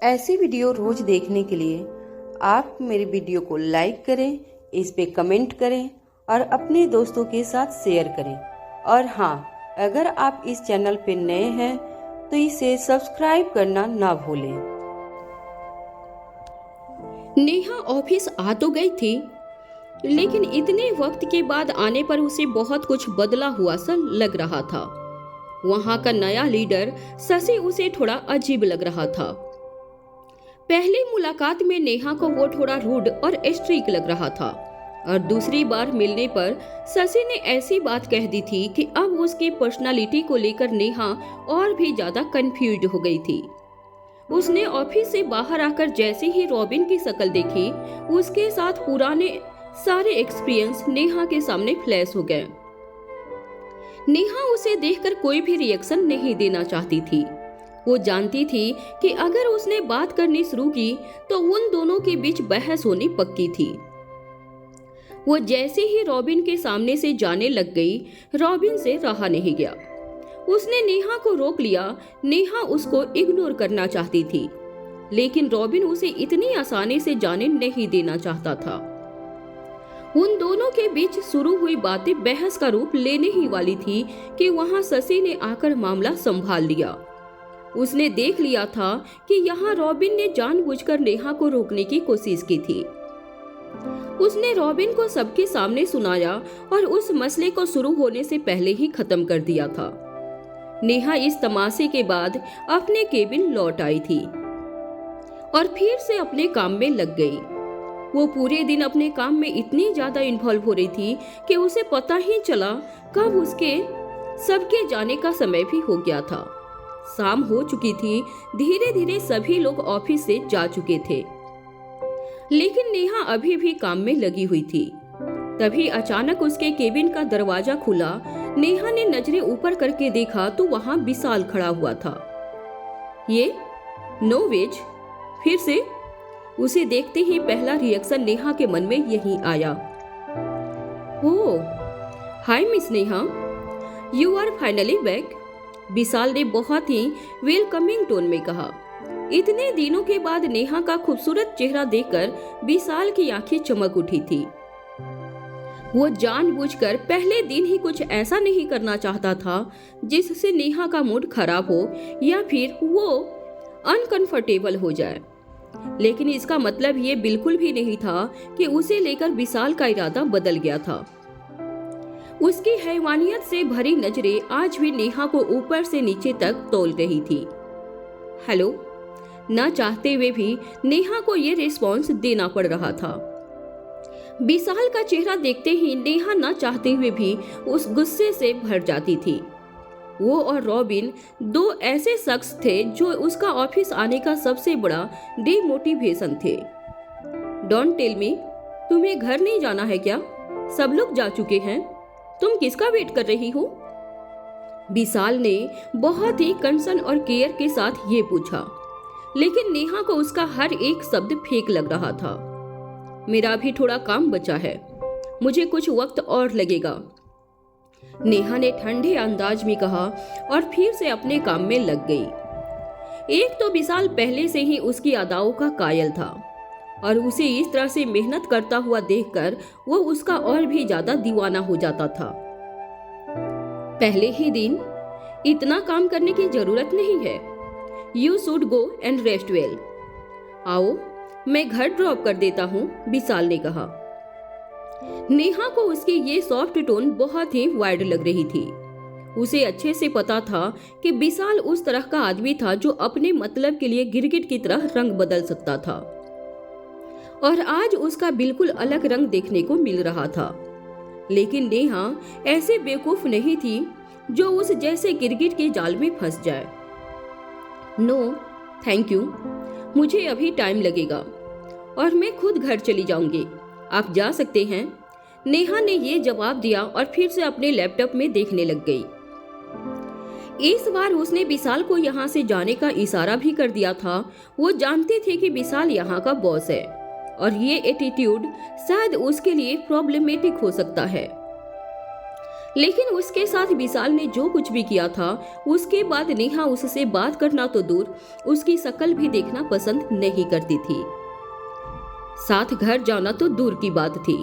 ऐसी वीडियो रोज देखने के लिए आप मेरे वीडियो को लाइक करें, इस पे कमेंट करें और अपने दोस्तों के साथ शेयर करें। और हाँ, अगर आप इस चैनल पे नए हैं तो इसे सब्सक्राइब करना ना भूलें। नेहा ऑफिस आ तो गई थी, लेकिन इतने वक्त के बाद आने पर उसे बहुत कुछ बदला हुआ सा लग रहा था। वहां का नया लीडर शशि उसे थोड़ा अजीब लग रहा था। पहली मुलाकात में नेहा को वो थोड़ा रूड और स्ट्रिक्ट लग रहा था और दूसरी बार मिलने पर शशि ने ऐसी बात कह दी थी कि अब उसकी पर्सनालिटी को लेकर नेहा और भी ज्यादा कंफ्यूज हो गई थी। उसने ऑफिस से बाहर आकर जैसे ही रॉबिन की शक्ल देखी, उसके साथ पुराने सारे एक्सपीरियंस नेहा के सामने फ्लैश हो गए। नेहा उसे देखकर कोई भी रिएक्शन नहीं देना चाहती थी। वो जानती थी कि अगर उसने बात करनी शुरू की तो उन दोनों के बीच बहस होनी पक्की थी। वो जैसे ही रॉबिन के सामने से जाने लग गई, रॉबिन से रहा नहीं गया। उसने नेहा को रोक लिया। नेहा उसको इग्नोर करना चाहती थी, लेकिन रॉबिन उसे इतनी आसानी से जाने नहीं देना चाहता था। उन दोनों के बीच शुरू हुई बातें बहस का रूप लेने ही वाली थी कि वहां शशि ने आकर मामला संभाल लिया। उसने देख लिया था कि यहाँ रॉबिन ने जानबूझकर नेहा को रोकने की कोशिश की थी। उसने रॉबिन को सबके सामने सुनाया और उस मसले को शुरू होने से पहले ही खत्म कर दिया था। नेहा इस तमाशे के बाद अपने केबिन लौट आई थी और फिर से अपने काम में लग गई। वो पूरे दिन अपने काम में इतनी ज्यादा इन्वॉल्व हो रही थी कि उसे पता ही चला कब उसके सबके जाने का समय भी हो गया था। शाम हो चुकी थी, धीरे धीरे सभी लोग ऑफिस से जा चुके थे, लेकिन नेहा अभी भी काम में लगी हुई थी। तभी अचानक उसके केबिन का दरवाजा खुला। नेहा ने नजरें ऊपर करके देखा तो वहां विशाल खड़ा हुआ था। ये नो वेज। फिर से उसे देखते ही पहला रिएक्शन नेहा के मन में यही आया। Oh, hi miss Neha, you are finally back, Vishal ने बहुत ही वेलकमिंग टोन में कहा। इतने दिनों के बाद नेहा का खूबसूरत चेहरा देखकर विशाल की आंखें चमक उठी थी। वो जानबूझकर पहले दिन ही कुछ ऐसा नहीं करना चाहता था जिससे नेहा का मूड खराब हो या फिर वो अनकंफर्टेबल हो जाए, लेकिन इसका मतलब ये बिल्कुल भी नहीं था कि उसे लेकर विशाल का इरादा बदल गया था। उसकी हैवानियत से भरी नजरें आज भी नेहा को ऊपर से नीचे तक तौल रही थी। हेलो, ना चाहते हुए भी नेहा को ये रिस्पॉन्स देना पड़ रहा था। विशाल का चेहरा देखते ही नेहा ना चाहते हुए भी उस गुस्से से भर जाती थी। वो और रॉबिन दो ऐसे शख्स थे जो उसका ऑफिस आने का सबसे बड़ा डिमोटिवेशन थे। डोंट टेल मी, तुम्हें घर नहीं जाना है क्या? सब लोग जा चुके हैं, तुम किसका वेट कर रही हो? विशाल ने बहुत ही कंसर्न और केयर के साथ ये पूछा, लेकिन नेहा को उसका हर एक शब्द फेक लग रहा था। मेरा भी थोड़ा काम बचा है, मुझे कुछ वक्त और लगेगा, नेहा ने ठंडे अंदाज में कहा और फिर से अपने काम में लग गई। एक तो विशाल पहले से ही उसकी अदाओं का कायल था और उसे इस तरह से मेहनत करता हुआ देखकर वो उसका और भी ज्यादा दीवाना हो जाता था। पहले ही दिन, इतना काम करने की जरूरत नहीं है, you should go and rest well. आओ, मैं घर ड्रॉप कर देता हूँ, विशाल ने कहा। नेहा को उसकी ये सॉफ्ट टोन बहुत ही वाइड लग रही थी। उसे अच्छे से पता था कि विशाल उस तरह का आदमी था जो अपने मतलब के लिए गिरगिट की तरह रंग बदल सकता था, और आज उसका बिल्कुल अलग रंग देखने को मिल रहा था। लेकिन नेहा ऐसे बेवकूफ नहीं थी जो उस जैसे गिरगिट के जाल में फंस जाए। नो थैंक यू, मुझे अभी टाइम लगेगा और मैं खुद घर चली जाऊंगी, आप जा सकते हैं, नेहा ने ये जवाब दिया और फिर से अपने लैपटॉप में देखने लग गई। इस बार उसने विशाल को यहाँ से जाने का इशारा भी कर दिया था। वो जानती थी कि विशाल यहाँ का बॉस है और ये एटीट्यूड शायद उसके लिए प्रॉब्लमेटिक हो सकता है। लेकिन उसके साथ विशाल ने जो कुछ भी किया था, उसके बाद नेहा उससे बात करना तो दूर, उसकी शक्ल भी देखना पसंद नहीं करती थी। साथ घर जाना तो दूर की बात थी।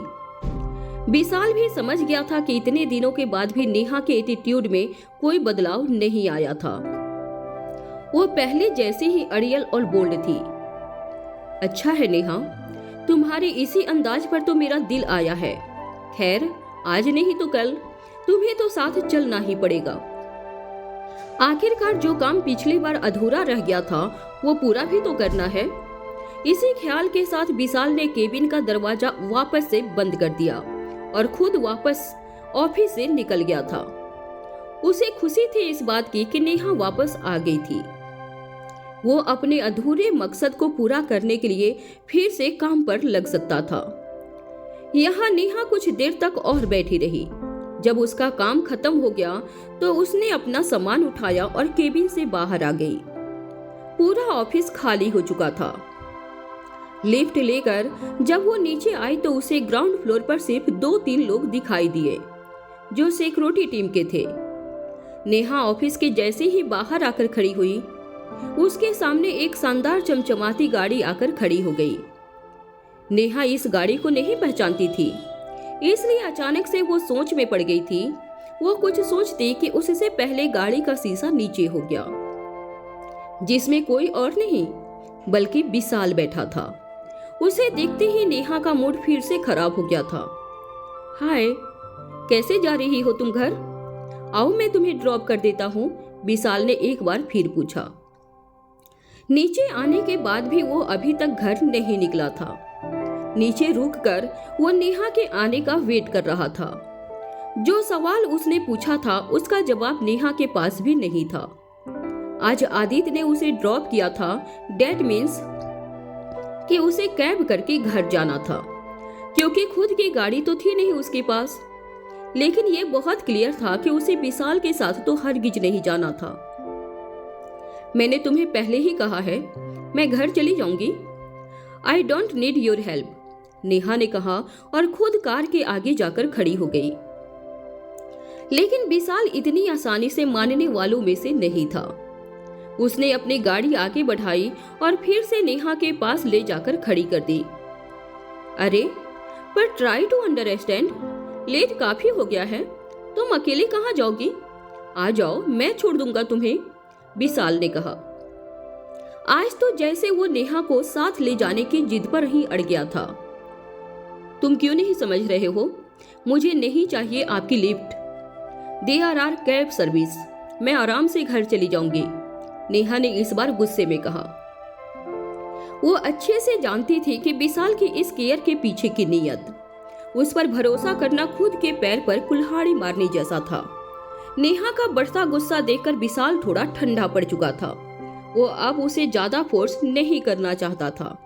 विशाल भी समझ गया था कि इतने दिनों के बाद भी नेहा के एटीट्यूड में कोई बदलाव नहीं आया था। वो पहले जैसे ही अड़ियल और बोल्ड थी। अच्छा है नेहा, तुम्हारे इसी अंदाज पर तो मेरा दिल आया है। खैर, आज नहीं तो कल तुम्हें तो साथ चलना ही पड़ेगा। आखिरकार जो काम पिछली बार अधूरा रह गया था वो पूरा भी तो करना है। इसी ख्याल के साथ विशाल ने केबिन का दरवाजा वापस से बंद कर दिया और खुद वापस ऑफिस से निकल गया था। उसे खुशी थी इस बात की कि नेहा वापस आ गई थी। वो अपने अधूरे मकसद को पूरा करने के लिए फिर से काम पर लग सकता था। यहाँ नेहा कुछ देर तक और बैठी रही। जब उसका काम खत्म हो गया तो उसने अपना सामान उठाया और केबिन से बाहर आ गई। पूरा ऑफिस खाली हो चुका था। लिफ्ट लेकर जब वो नीचे आई तो उसे ग्राउंड फ्लोर पर सिर्फ 2-3 लोग दिखाई दिए जो सिक्योरिटी टीम के थे। नेहा ऑफिस के जैसे ही बाहर आकर खड़ी हुई, उसके सामने एक शानदार चमचमाती गाड़ी आकर खड़ी हो गई। नेहा इस गाड़ी को नहीं पहचानती थी, इसलिए अचानक से वो सोच में पड़ गई थी। वो कुछ सोचती कि उससे पहले गाड़ी का शीशा नीचे हो गया, जिसमें कोई और नहीं बल्कि विशाल बैठा था। उसे देखते ही नेहा का मूड फिर से खराब हो गया था। हाय, कैसे जा रही हो तुम घर? आओ मैं तुम्हें ड्रॉप कर देता हूँ, विशाल ने एक बार फिर पूछा। नीचे आने के बाद भी वो अभी तक घर नहीं निकला था। नीचे रुककर वो नेहा के आने का वेट कर रहा था। जो सवाल उसने पूछा था उसका जवाब नेहा के पास भी नहीं था। आज आदित्य ने उसे ड्रॉप किया था, डेट मीन्स कि उसे कैब करके घर जाना था, क्योंकि खुद की गाड़ी तो थी नहीं उसके पास। लेकिन ये बहुत क्लियर था कि उसे विशाल के साथ तो हरगिज नहीं जाना था। मैंने तुम्हें पहले ही कहा है, मैं घर चली जाऊंगी। I don't need your help, Neha ने कहा और खुद कार के आगे जाकर खड़ी हो गई। लेकिन विशाल इतनी आसानी से मानने वालों में से नहीं था। उसने अपनी गाड़ी आगे बढ़ाई और फिर से नेहा के पास ले जाकर खड़ी कर दी। अरे, पर ट्राई टू अंडरस्टैंड, लेट काफी हो गया है, तुम अकेले कहाँ जाओगी? आ जाओ, मैं छोड़ दूंगा तुम्हें, विशाल ने कहा। आज तो जैसे वो नेहा को साथ ले जाने की जिद पर ही अड़ गया था। तुम क्यों नहीं समझ रहे हो? मुझे नहीं चाहिए आपकी lift. There are cab service, मैं आराम से घर चली जाऊंगी, नेहा ने इस बार गुस्से में कहा। वो अच्छे से जानती थी कि विशाल की इस केयर के पीछे की नीयत। उस पर भरोसा करना खुद के पैर पर कुल्हाड़ी मारने जैसा था। नेहा का बढ़ता गुस्सा देखकर विशाल थोड़ा ठंडा पड़ चुका था। वो अब उसे ज्यादा फोर्स नहीं करना चाहता था।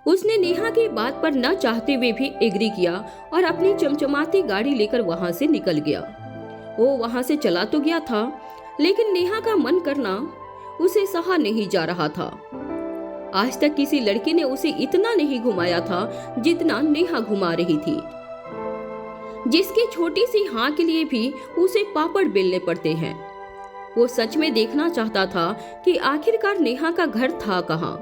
उसने नेहा की बात पर न चाहते हुए भी एग्री किया और अपनी चमचमाती गाड़ी लेकर वहां से निकल गया। वो वहां से चला तो गया था, लेकिन नेहा का मन करना उसे सहा नहीं जा रहा था। आज तक किसी लड़की ने उसे इतना नहीं घुमाया था जितना नेहा घुमा रही थी, जिसकी छोटी सी हाँ के लिए भी उसे पापड़ बेलने पड़ते हैं। वो सच में देखना चाहता था कि आखिरकार नेहा का घर था कहाँ।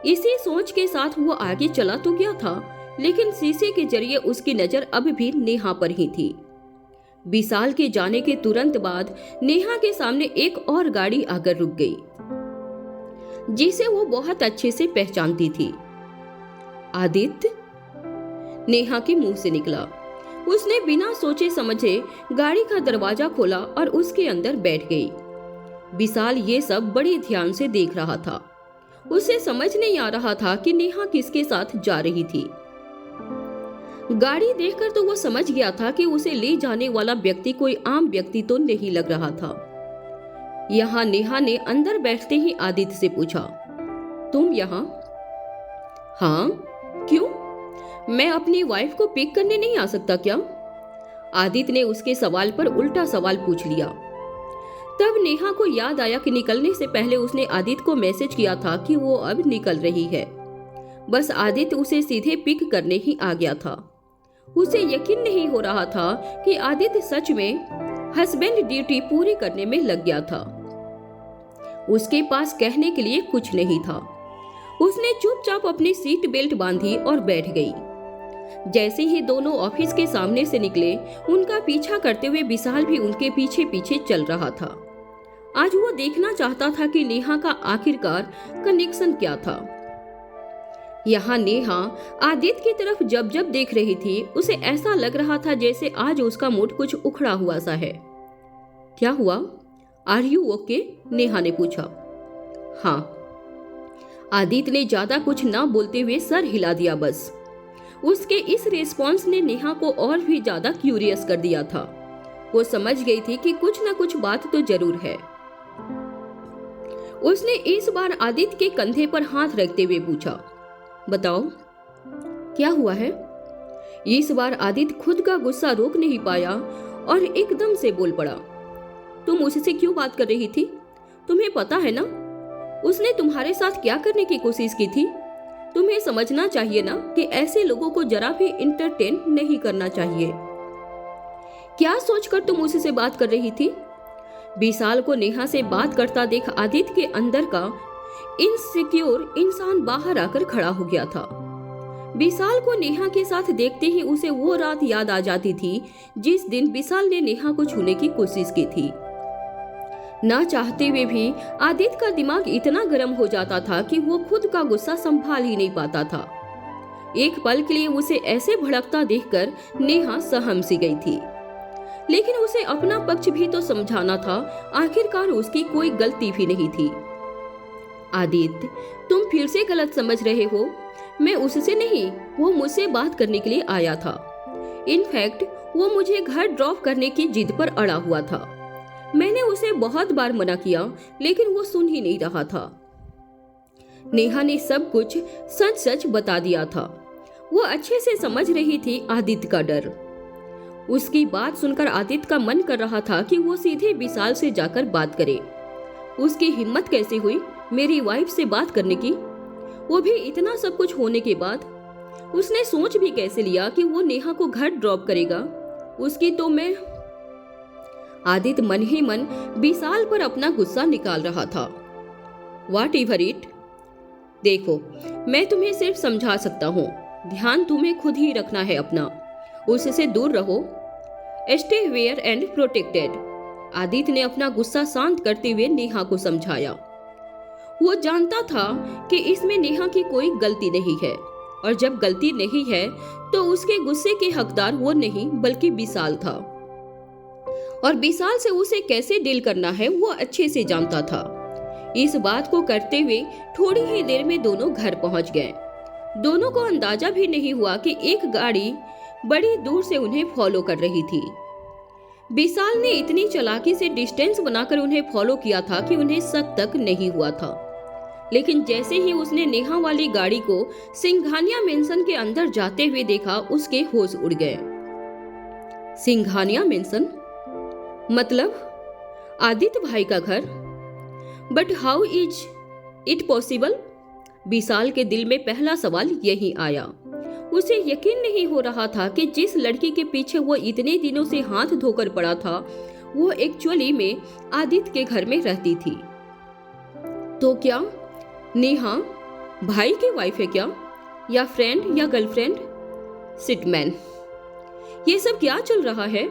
इसी सोच के साथ वो आगे चला तो गया था, लेकिन शीशे के जरिए उसकी नजर अब भी नेहा पर ही थी। विशाल के जाने के तुरंत बाद नेहा के सामने एक और गाड़ी आकर रुक गई, जिसे वो बहुत अच्छे से पहचानती थी। आदित्य, नेहा के मुंह से निकला। उसने बिना सोचे समझे गाड़ी का दरवाजा खोला और उसके अंदर बैठ गई। विशाल ये सब बड़े ध्यान से देख रहा था। उसे समझ नहीं आ रहा था कि नेहा किसके साथ जा रही थी। गाड़ी देखकर तो वो समझ गया था कि उसे ले जाने वाला व्यक्ति कोई आम व्यक्ति तो नहीं लग रहा था। यहाँ नेहा ने अंदर बैठते ही आदित्य से पूछा, तुम यहाँ? हाँ, क्यों? मैं अपनी वाइफ को पिक करने नहीं आ सकता क्या? आदित्य ने उसके सवाल पर उल्टा सवाल पूछ लिया। तब नेहा को याद आया कि निकलने से पहले उसने आदित्य को मैसेज किया था कि वो अब निकल रही है। बस आदित्य उसे सीधे पिक करने ही आ गया था। उसे यकीन नहीं हो रहा था कि आदित्य सच में हस्बैंड ड्यूटी पूरी करने में लग गया था। उसके पास कहने के लिए कुछ नहीं था। उसने चुपचाप अपनी सीट बेल्ट बांधी और बैठ गई। जैसे ही दोनों ऑफिस के सामने से निकले, उनका पीछा करते हुए विशाल भी उनके पीछे पीछे चल रहा था। आज वो देखना चाहता था कि नेहा का आखिरकार कनेक्शन क्या था। यहाँ नेहा आदित्य की तरफ जब जब देख रही थी, उसे ऐसा लग रहा था जैसे आज उसका मूड कुछ उखड़ा हुआ सा है। क्या हुआ? Are you okay? नेहा ने पूछा। हाँ, आदित्य ने ज्यादा कुछ ना बोलते हुए सर हिला दिया। बस उसके इस रिस्पॉन्स ने नेहा को और भी ज्यादा क्यूरियस कर दिया था। वो समझ गई थी कि कुछ ना कुछ बात तो जरूर है। उसने इस बार आदित्य के कंधे पर हाथ रखते हुए पूछा, बताओ क्या हुआ है? इस बार आदित्य खुद का गुस्सा रोक नहीं पाया और एकदम से बोल पड़ा, तुम उससे क्यों बात कर रही थी? तुम्हें पता है ना उसने तुम्हारे साथ क्या करने की कोशिश की थी? तुम्हें समझना चाहिए ना कि ऐसे लोगों को जरा भी इंटरटेन नहीं करना चाहिए। क्या सोचकर तुम उससे बात कर रही थी? विशाल को नेहा से बात करता देख आदित्य के अंदर का इनसिक्योर इंसान बाहर आकर खड़ा हो गया था। विशाल को नेहा के साथ देखते ही उसे वो रात याद आ जाती थी जिस दिन विशाल ने नेहा को छूने की कोशिश की थी। ना चाहते हुए भी आदित्य का दिमाग इतना गर्म हो जाता था कि वो खुद का गुस्सा संभाल ही नहीं पाता था। एक पल के लिए उसे ऐसे भड़कता देखकर नेहा सहम सी गई थी, लेकिन उसे अपना पक्ष भी तो समझाना था। आखिरकार उसकी कोई गलती भी नहीं थी। आदित्य, तुम फिर से गलत समझ रहे हो। मैं उससे नहीं, वो मुझसे बात करने के लिए आया था। इनफैक्ट वो मुझे घर ड्रॉप करने की जिद पर अड़ा हुआ था। मैंने उसे बहुत बार मना किया, लेकिन वो सुन ही नहीं रहा था। नेहा ने सब कुछ सच सच बता दिया था। वो अच्छे से समझ रही थी आदित्य का डर। उसकी बात सुनकर आदित्य का मन कर रहा था कि वो सीधे विशाल से जाकर बात करे। उसकी हिम्मत कैसे हुई मेरी वाइफ से बात करने की, वो भी इतना सब कुछ होने के बाद। उसने सोच भी कैसे लिया कि वो नेहा को घर ड्रॉप करेगा। उसकी तो मैं आदित्य मन ही मन विशाल पर अपना गुस्सा निकाल रहा था। व्हाट एवर इट, देखो मैं तुम्हें सिर्फ समझा सकता हूँ। ध्यान तुम्हें खुद ही रखना है अपना, उससे दूर रहो। Stay where and protected. Aditya ने अपना गुस्सा शांत करते हुए नेहा को समझाया। वो जानता था कि इसमें नेहा की कोई गलती नहीं है, और जब गलती नहीं है तो उसके गुस्से के हकदार वो नहीं बल्कि विशाल था, और विशाल से उसे कैसे डील करना है वो अच्छे से जानता था। इस बात को करते हुए थोड़ी ही देर में दोनों घर पहुंच गए। दोनों को अंदाजा भी नहीं हुआ कि एक गाड़ी बड़ी दूर से उन्हें फॉलो कर रही थी। विशाल ने इतनी चालाकी से डिस्टेंस बनाकर उन्हें फॉलो किया था कि उन्हें शक तक नहीं हुआ था। लेकिन जैसे ही उसने नेहा वाली गाड़ी को सिंघानिया मेंशन के अंदर जाते हुए देखा, उसके होश उड़ गए। सिंघानिया मेंशन मतलब आदित्य भाई का घर। But how is it possible? Vishal के दिल में पहला सवाल यही आया। उसे यकीन नहीं हो रहा था कि जिस लड़की के पीछे वो इतने दिनों से हाथ धोकर पड़ा था, वो एक्चुअली में आदित्य के घर में रहती थी। तो क्या नेहा भाई की वाइफ है क्या, या फ्रेंड या गर्लफ्रेंड? सिटमैन, ये सब क्या चल रहा है?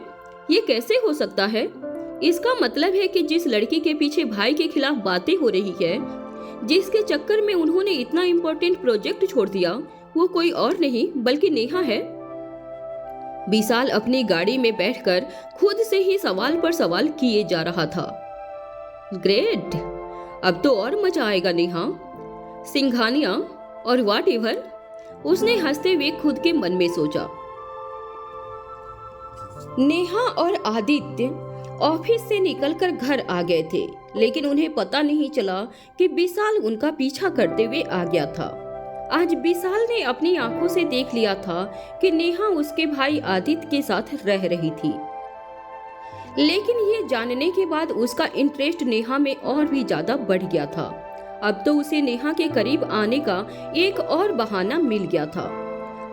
ये कैसे हो सकता है? इसका मतलब है कि जिस लड़की के पीछे भाई के खिलाफ बातें हो रही है, जिसके चक्कर में उन्होंने इतना इम्पोर्टेंट प्रोजेक्ट छोड़ दिया, वो कोई और नहीं बल्कि नेहा है। विशाल अपनी गाड़ी में बैठकर खुद से ही सवाल पर सवाल किए जा रहा था। ग्रेट, अब तो और मजा आएगा नेहा, सिंघानिया और व्हाट एवर, उसने हंसते हुए खुद के मन में सोचा। नेहा और आदित्य ऑफिस से निकलकर घर आ गए थे, लेकिन उन्हें पता नहीं चला कि विशाल उनका पीछा करते हुए आ गया था। आज विशाल ने अपनी आंखों से देख लिया था कि नेहा उसके भाई आदित्य के साथ रह रही थी, लेकिन ये जानने के बाद उसका इंटरेस्ट नेहा में और भी ज्यादा बढ़ गया था। अब तो उसे नेहा के करीब आने का एक और बहाना मिल गया था।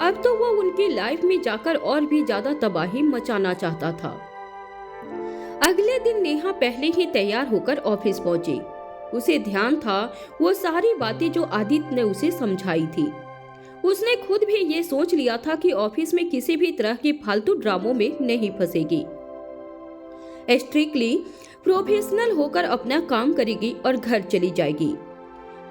अब तो वो उनकी लाइफ में जाकर और भी ज्यादा तबाही मचाना चाहता था। अगले दिन नेहा पहले ही तैयार होकर ऑफिस पहुंची। उसे ध्यान था वो सारी बातें जो आदित्य ने उसे समझाई थी। उसने खुद भी ये सोच लिया था कि ऑफिस में किसी भी तरह के फालतू ड्रामों में नहीं फंसेगी। स्ट्रिक्टली प्रोफेशनल होकर अपना काम करेगी और घर चली जाएगी।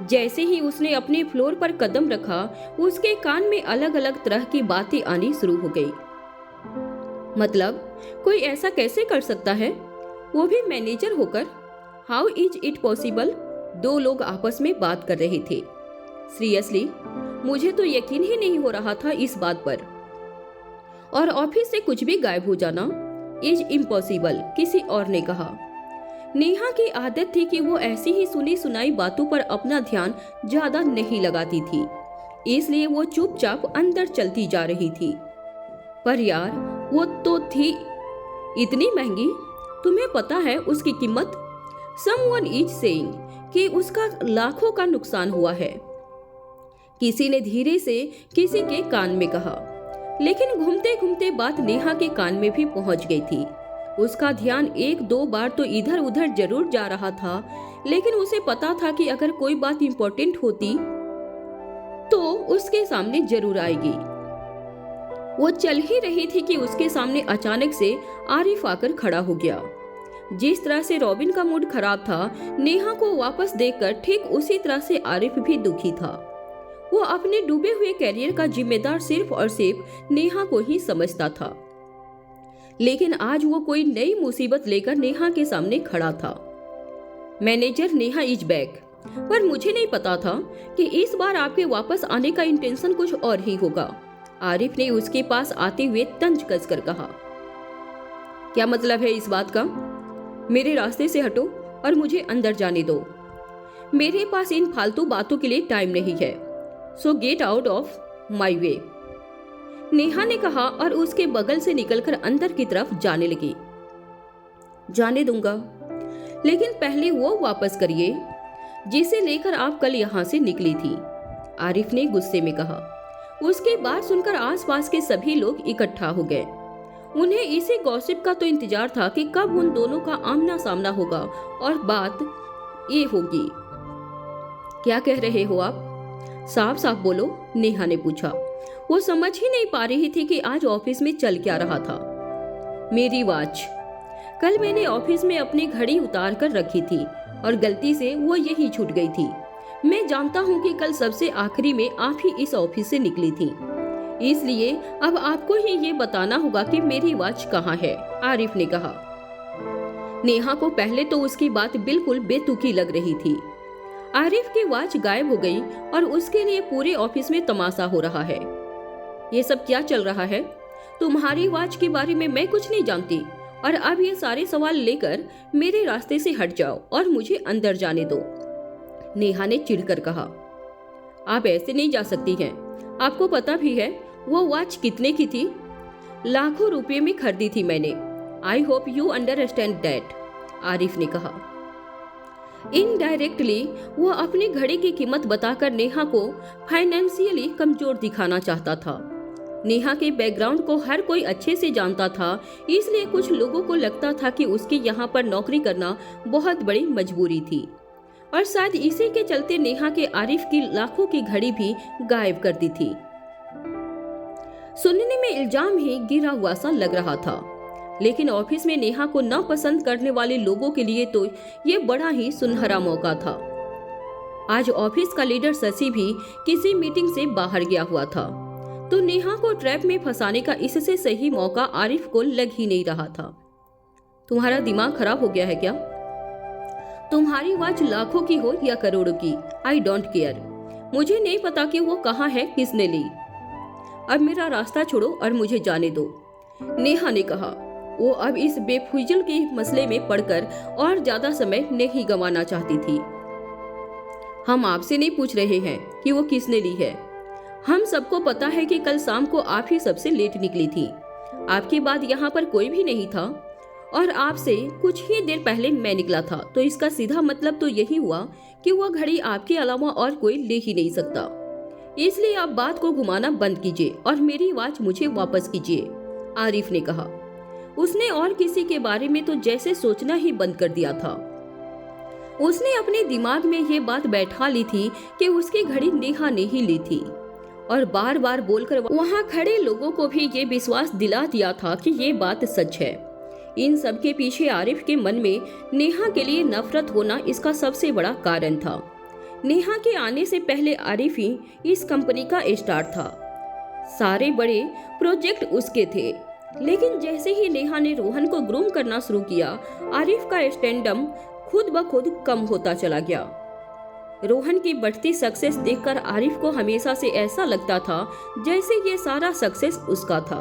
जैसे ही उसने अपने फ्लोर पर कदम रखा, उसके कान में अलग अलग तरह की बातें आनी शुरू हो गई। मतलब कोई ऐसा कैसे कर सकता है, वो भी मैनेजर होकर? How is it possible? दो लोग आपस में बात कर रहे थे। सीरियसली मुझे तो यकीन ही नहीं हो रहा था इस बात पर। और ऑफिस से कुछ भी गायब हो जाना इज इम्पॉसिबल, किसी और ने कहा। नेहा की आदत थी कि वो ऐसी ही सुनी सुनाई बातों पर अपना ध्यान ज्यादा नहीं लगाती थी, इसलिए वो चुपचाप अंदर चलती जा रही थी। पर यार वो तो थी इतनी महंगी, तुम्हें पता है उसकी कीमत? समवन इज सेइंग कि उसका लाखों का नुकसान हुआ है, किसी ने धीरे से किसी के कान में कहा। लेकिन घूमते घूमते बात नेहा के कान में भी पहुंच गई थी। उसका ध्यान एक दो बार तो इधर उधर जरूर जा रहा था, लेकिन उसे पता था कि अगर कोई बात इंपॉर्टेंट होती तो उसके सामने जरूर आएगी। वो चल ही रही थी कि उसके सामने अचानक से आरिफ आकर खड़ा हो गया। जिस तरह से रॉबिन का मूड खराब था, नेहा को वापस देखकर ठीक उसी तरह से आरिफ भी दुखी था। वो अपने डूबे हुए कैरियर का जिम्मेदार सिर्फ और सिर्फ नेहा को ही समझता था, लेकिन आज वो कोई नई मुसीबत लेकर नेहा के सामने खड़ा था। मैनेजर, नेहा इज बैक, पर मुझे नहीं पता था कि इस बार आपके वापस आने का इंटेंशन कुछ और ही होगा, आरिफ ने उसके पास आते हुए तंज कसकर कहा। क्या मतलब है इस बात का? मेरे रास्ते से हटो और मुझे अंदर जाने दो। मेरे पास इन फालतू बातों के लिए टाइम नहीं है, so get out of my way, Neha ने कहा और उसके बगल से निकलकर अंदर की तरफ जाने लगी। जाने दूंगा, लेकिन पहले वो वापस करिए जिसे लेकर आप कल यहाँ से निकली थी, आरिफ ने गुस्से में कहा। उसकी बात सुनकर आसपास के सभी लोग इकट्ठा हो गए। उन्हें इसी गॉसिप का तो इंतजार था कि कब उन दोनों का आमना सामना होगा और बात ये होगी। क्या कह रहे हो आप? साफ साफ बोलो, नेहा ने पूछा। वो समझ ही नहीं पा रही थी कि आज ऑफिस में चल क्या रहा था। मेरी वॉच, कल मैंने ऑफिस में अपनी घड़ी उतार कर रखी थी और गलती से वो यही छूट गई थी। मैं जानता हूँ कि कल सबसे आखिरी में आप ही इस ऑफिस से निकली थी, इसलिए अब आपको ही ये बताना होगा कि मेरी वॉच कहाँ है, आरिफ ने कहा। नेहा को पहले तो उसकी बात बिल्कुल बेतुकी लग रही थी। आरिफ की वॉच गायब हो गई और उसके लिए पूरे ऑफिस में तमाशा हो रहा है। ये सब क्या चल रहा है? तुम्हारी वॉच के बारे में मैं कुछ नहीं जानती और अब ये सारे सवाल लेकर मेरे रास्ते से हट जाओ और मुझे अंदर जाने दो, नेहा ने चिढ़कर कहा। आप ऐसे नहीं जा सकती हैं, आपको पता भी है वो वॉच कितने की थी? लाखों रुपए में खरीदी थी मैंने। I hope you understand that, Arif ने कहा। इनडायरेक्टली वो अपनी घड़ी की कीमत बताकर नेहा को फाइनेंशियली कमजोर दिखाना चाहता था। नेहा के बैकग्राउंड को हर कोई अच्छे से जानता था, इसलिए कुछ लोगों को लगता था कि उसके यहाँ पर नौकरी करना बहुत बड़ी मजबूरी थी और शायद इसी के चलते नेहा के आरिफ की लाखों की घड़ी भी गायब कर दी थी। सुनने में इल्जाम ही गिरा हुआ सा लग रहा था, लेकिन ऑफिस में नेहा को न पसंद करने वाले लोगों के लिए तो ये बड़ा ही सुनहरा मौका था। आज ऑफिस का लीडर शशि भी किसी मीटिंग से बाहर गया हुआ था, तो नेहा को ट्रैप में फंसाने का इससे सही मौका आरिफ को लग ही नहीं रहा था। तुम्हारा दिमाग खराब हो गया है क्या? तुम्हारी वॉच लाखों की हो या करोड़ों की, आई डोंट केयर। मुझे नहीं पता कि वो कहाँ है, किसने ली। अब मेरा रास्ता छोड़ो और मुझे जाने दो, नेहा ने कहा। वो अब इस बेफिजुल के मसले में पड़कर और ज्यादा समय नहीं गंवाना चाहती थी। हम आपसे नहीं पूछ रहे हैं कि वो किसने ली है। हम सबको पता है कि कल शाम को आप ही सबसे लेट निकली थी। आपके बाद यहाँ पर कोई भी नहीं था और आपसे कुछ ही देर पहले मैं निकला था, तो इसका सीधा मतलब तो यही हुआ कि वह घड़ी आपके अलावा और कोई ले ही नहीं सकता। इसलिए आप बात को घुमाना बंद कीजिए और मेरी आवाज मुझे वापस कीजिए, आरिफ ने कहा। उसने और किसी के बारे में तो जैसे सोचना ही बंद कर दिया था। उसने अपने दिमाग में ये बात बैठा ली थी कि उसकी घड़ी नेहा ने ही ली थी और बार बार बोलकर वहां खड़े लोगों को भी ये विश्वास दिला दिया था कि ये बात सच है। इन सब के पीछे आरिफ के मन में नेहा के लिए नफरत होना इसका सबसे बड़ा कारण था। नेहा के आने से पहले आरिफ ही इस कंपनी का स्टार था। सारे बड़े प्रोजेक्ट उसके थे, लेकिन जैसे ही नेहा ने रोहन को ग्रूम करना शुरू किया, आरिफ का स्टैंडम खुद ब खुद कम होता चला गया। रोहन की बढ़ती सक्सेस देखकर आरिफ को हमेशा से ऐसा लगता था जैसे ये सारा सक्सेस उसका था।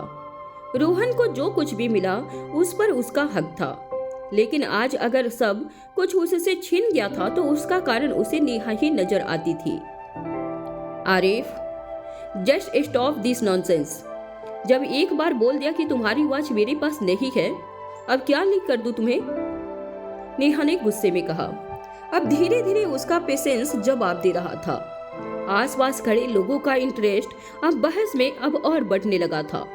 रोहन को जो कुछ भी मिला उस पर उसका हक था, लेकिन आज अगर सब कुछ उससे छीन गया था तो उसका कारण उसे नेहा ही नजर आती थी। Arif, just stop this nonsense. जब एक बार बोल दिया कि तुम्हारी वॉच मेरे पास नहीं है, अब क्या लीक कर दूं तुम्हें? नेहा ने गुस्से में कहा। अब धीरे धीरे उसका पेशेंस जवाब दे रहा था। आसपास खड़े लोगों का इंटरेस्ट अब बहस में अब और बढ़ने लगा था।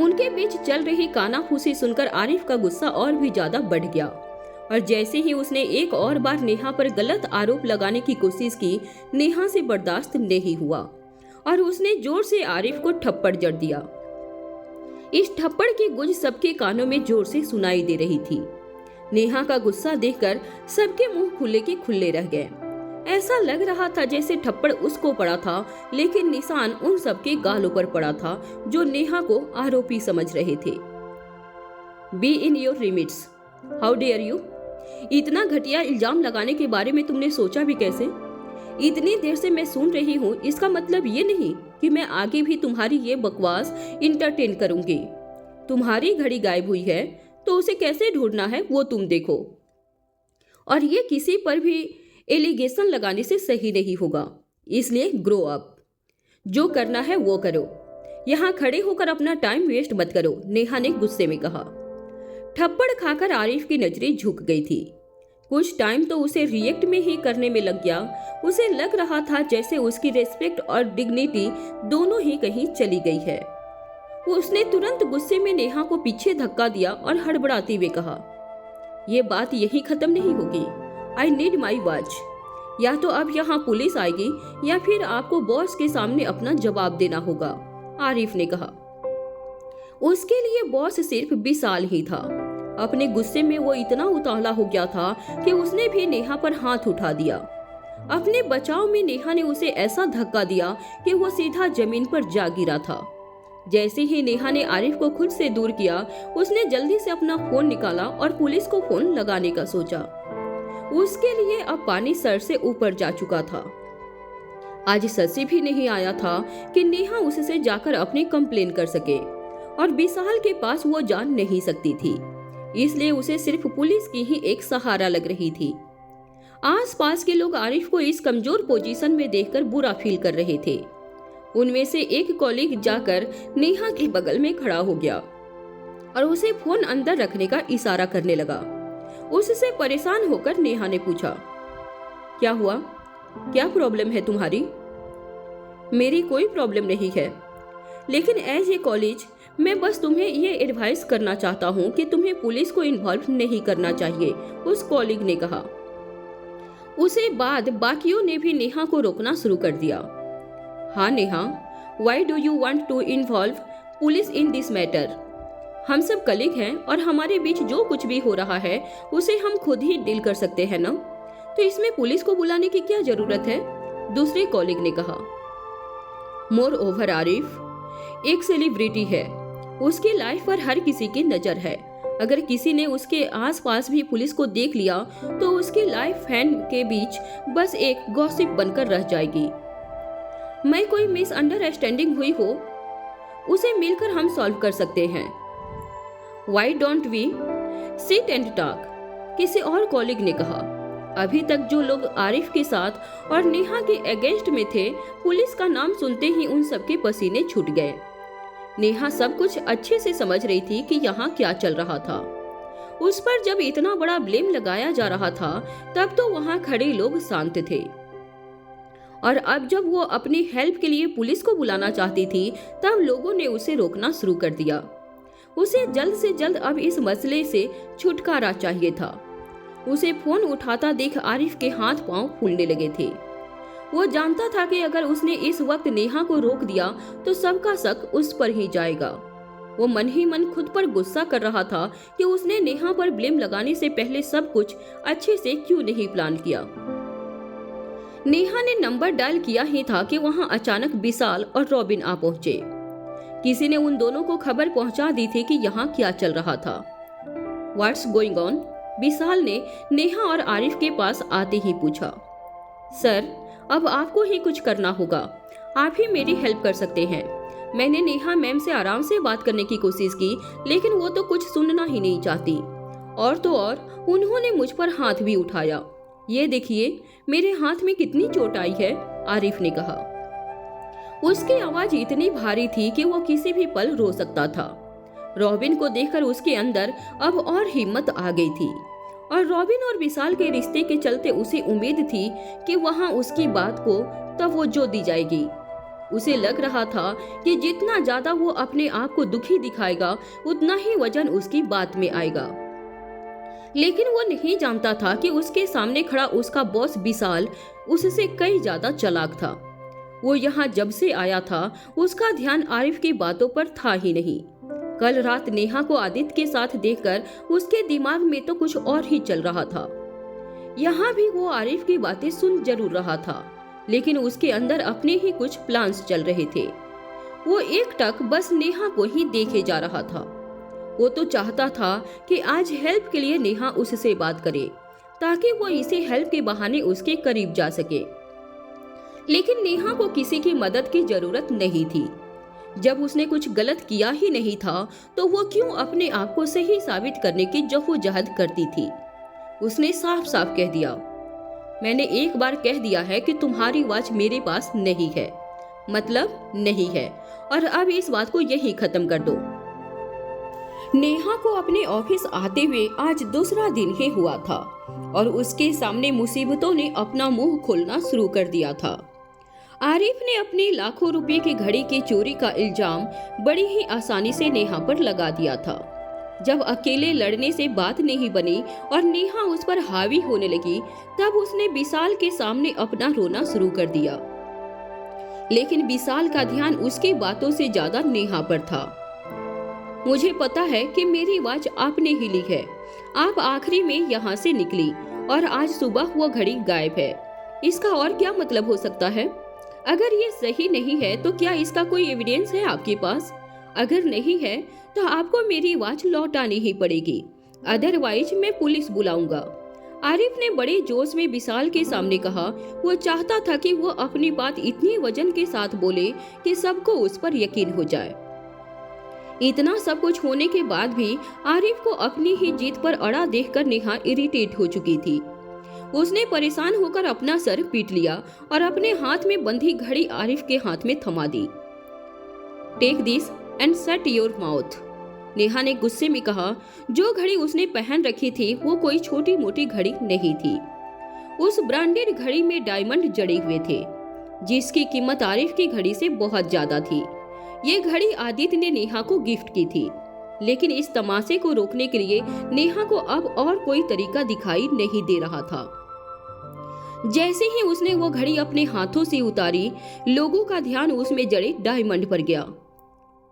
उनके बीच चल रही कानाफूसी सुनकर आरिफ का गुस्सा और भी ज्यादा बढ़ गया और जैसे ही उसने एक और बार नेहा पर गलत आरोप लगाने की कोशिश की, नेहा से बर्दाश्त नहीं हुआ और उसने जोर से आरिफ को थप्पड़ जड़ दिया। इस थप्पड़ की गूंज सबके कानों में जोर से सुनाई दे रही थी। नेहा का गुस्सा देखकर सबके मुंह खुले के खुले रह गए। ऐसा लग रहा था जैसे थप्पड़ उसको पड़ा था, लेकिन निशान उन सबके गालों पर पड़ा था जो नेहा को आरोपी समझ रहे थे। Be in your limits, how dare you. इतना घटिया इल्जाम लगाने के बारे में तुमने सोचा भी कैसे? इतनी देर से मैं सुन रही हूँ, इसका मतलब ये नहीं कि मैं आगे भी तुम्हारी ये बकवास इंटरटेन करूंगी। तुम्हारी घड़ी गायब हुई है तो उसे कैसे ढूंढना है वो तुम देखो, और ये किसी पर भी एलिगेशन लगाने से सही नहीं होगा। इसलिए ग्रो अप, जो करना है वो करो, यहाँ खड़े होकर अपना टाइम वेस्ट मत करो, नेहा ने गुस्से में कहा। थप्पड़ खाकर आरिफ की नजरें झुक गई थी। कुछ टाइम तो उसे रिएक्ट में ही करने में लग गया। उसे लग रहा था जैसे उसकी रेस्पेक्ट और डिग्निटी दोनों ही कहीं चली गई है। उसने तुरंत गुस्से में नेहा को पीछे धक्का दिया और हड़बड़ाते हुए कहा, ये बात यही खत्म नहीं होगी। I need my watch. या तो अब यहाँ पुलिस आएगी या फिर आपको बॉस के सामने अपना जवाब देना होगा, आरिफ ने कहा। उसके लिए बॉस सिर्फ विशाल ही था। अपने गुस्से में वो इतना उतावला हो गया था कि उसने भी नेहा पर हाथ उठा दिया। अपने बचाव में नेहा ने उसे ऐसा धक्का दिया कि वो सीधा जमीन पर जा गिरा था। जैसे ही नेहा ने आरिफ को खुद से दूर किया, उसने जल्दी से अपना फोन निकाला और पुलिस को फोन लगाने का सोचा। उसके लिए अब पानी सर से ऊपर जा चुका था। आज शशि भी नहीं आया था कि नेहा उससे जाकर अपनी कंप्लेन कर सके, और विशाल के पास वो जा नहीं सकती थी, इसलिए उसे सिर्फ पुलिस की ही एक सहारा लग रही थी। आसपास के लोग आरिफ को इस कमजोर पोजीशन में देखकर बुरा फील कर रहे थे। उनमें से एक कॉलीग जाकर नेहा के बगल में खड़ा हो गया और उसे फोन अंदर रखने का इशारा करने लगा। उससे परेशान होकर नेहा ने पूछा, क्या हुआ? क्या प्रॉब्लम है तुम्हारी? मेरी कोई प्रॉब्लम नहीं है, लेकिन एज ए कॉलेज मैं बस तुम्हें ये एडवाइस करना चाहता हूँ कि तुम्हें पुलिस को इन्वॉल्व नहीं करना चाहिए, उस कॉलीग ने कहा। उसे बाद बाकियों ने भी नेहा को रोकना शुरू कर दिया। हाँ Neha, why do you want to involve police in this matter? हम सब कलीग हैं और हमारे बीच जो कुछ भी हो रहा है उसे हम खुद ही डील कर सकते हैं ना, तो इसमें पुलिस को बुलाने की क्या जरूरत है? दूसरे कॉलीग ने कहा। मोर ओवर आरिफ एक सेलिब्रिटी है, उसकी लाइफ पर हर किसी की नजर है। अगर किसी ने उसके आसपास भी पुलिस को देख लिया तो उसकी लाइफ फैन के बीच बस एक गॉसिप बनकर रह जाएगी। मैं कोई मिसअंडरस्टैंडिंग हुई हो उसे मिलकर हम सॉल्व कर सकते हैं। Why don't we sit and talk? किसी और कॉलीग ने कहा। अभी तक जो लोग आरिफ के साथ और नेहा के अगेंस्ट में थे, पुलिस का नाम सुनते ही उन सबके पसीने छूट गए। नेहा सब कुछ अच्छे से समझ रही थी कि यहाँ क्या चल रहा था। उस पर जब इतना बड़ा ब्लेम लगाया जा रहा था, तब तो वहाँ खड़े लोग शांत थे। और अब जब वो अपनी हेल्प के लिए पुलिस को बुलाना चाहती थी तब लोगों ने उसे रोकना शुरू कर दिया। उसे जल्द से जल्द अब इस मसले से छुटकारा चाहिए था। उसे फोन उठाता देख आरिफ के हाथ पांव फूलने लगे थे। वो जानता था कि अगर उसने इस वक्त नेहा को रोक दिया तो सबका शक उस पर ही जाएगा। वो मन ही मन खुद पर गुस्सा कर रहा था कि उसने नेहा पर ब्लेम लगाने से पहले सब कुछ अच्छे से क्यों नहीं प्लान किया। नेहा ने नंबर डायल किया ही था कि वहां अचानक विशाल और रॉबिन आ पहुंचे। किसी ने उन दोनों को खबर पहुंचा दी थी कि यहाँ क्या चल रहा था। What's going on? विशाल ने नेहा और आरिफ के पास आते ही पूछा। सर, अब आपको ही कुछ करना होगा। आप ही मेरी हेल्प कर सकते हैं। मैंने नेहा मैम से आराम से बात करने की कोशिश की, लेकिन वो तो कुछ सुनना ही नहीं चाहती। और तो और उन्होंने मुझ पर हाथ भी उठाया। ये देखिए मेरे हाथ में कितनी चोट आई है, आरिफ ने कहा। उसकी आवाज इतनी भारी थी कि वो किसी भी पल रो सकता था। रॉबिन को देखकर उसके अंदर अब और हिम्मत आ गई थी और रॉबिन और विशाल के रिश्ते के चलते उसे उम्मीद थी कि वहां उसकी बात को तवज्जो दी जाएगी। उसे लग रहा था कि जितना ज्यादा वो अपने आप को दुखी दिखाएगा उतना ही वजन उसकी बात में आएगा। लेकिन वो नहीं जानता था कि उसके सामने खड़ा उसका बॉस विशाल उससे कई ज्यादा चालाक था। वो यहाँ जब से आया था उसका ध्यान आरिफ की बातों पर था ही नहीं। कल रात नेहा को आदित्य के साथ देखकर उसके दिमाग में तो कुछ और ही चल रहा था। यहाँ भी वो आरिफ की बातें सुन जरूर रहा था, लेकिन उसके अंदर अपने ही कुछ प्लान्स चल रहे थे। वो एक टक बस नेहा को ही देखे जा रहा था। वो तो चाहता था कि आज हेल्प के लिए नेहा उससे बात करे ताकि वो इसे हेल्प के बहाने उसके करीब जा सके। लेकिन नेहा को किसी की मदद की जरूरत नहीं थी। जब उसने कुछ गलत किया ही नहीं था तो वो क्यों अपने आप को सही साबित करने की जद्दोजहद करती थी। उसने साफ साफ कह दिया, मैंने एक बार कह दिया है कि तुम्हारी वॉच मेरे पास नहीं है, मतलब नहीं है, और अब इस बात को यही खत्म कर दो। नेहा को अपने ऑफिस आते हुए आज दूसरा दिन ही हुआ था और उसके सामने मुसीबतों ने अपना मुंह खोलना शुरू कर दिया था। आरिफ ने अपनी लाखों रुपए की घड़ी की चोरी का इल्जाम बड़ी ही आसानी से नेहा पर लगा दिया था। जब अकेले लड़ने से बात नहीं बनी और नेहा उस पर हावी होने लगी तब उसने विशाल के सामने अपना रोना शुरू कर दिया। लेकिन विशाल का ध्यान उसकी बातों से ज्यादा नेहा पर था। मुझे पता है कि मेरी वॉच आपने ही ली है। आप आखिरी में यहाँ से निकली और आज सुबह वो घड़ी गायब है। इसका और क्या मतलब हो सकता है? अगर ये सही नहीं है तो क्या इसका कोई एविडेंस है आपके पास? अगर नहीं है तो आपको मेरी वॉच लौटानी ही पड़ेगी, अदरवाइज मैं पुलिस बुलाऊंगा। आरिफ ने बड़े जोश में विशाल के सामने कहा। वो चाहता था कि वो अपनी बात इतनी वजन के साथ बोले कि सबको उस पर यकीन हो जाए। इतना सब कुछ होने के बाद भी आरिफ को अपनी ही जीत पर अड़ा देखकर नेहा इरिटेट हो चुकी थी। उसने परेशान होकर अपना सर पीट लिया और अपने हाथ में बंधी घड़ी आरिफ के हाथ में थमा दी। Take this and shut your mouth, Neha ने गुस्से में कहा। जो घड़ी उसने पहन रखी थी वो कोई छोटी मोटी घड़ी नहीं थी। उस ब्रांडेड घड़ी में डायमंड जड़े हुए थे जिसकी कीमत आरिफ की घड़ी से बहुत ज्यादा थी। ये घड़ी आदित्य ने नेहा को गिफ्ट की थी, लेकिन इस तमाशे को रोकने के लिए नेहा को अब और कोई तरीका दिखाई नहीं दे रहा था। जैसे ही उसने वो घड़ी अपने हाथों से उतारी, लोगों का ध्यान उसमें जड़े डायमंड पर गया।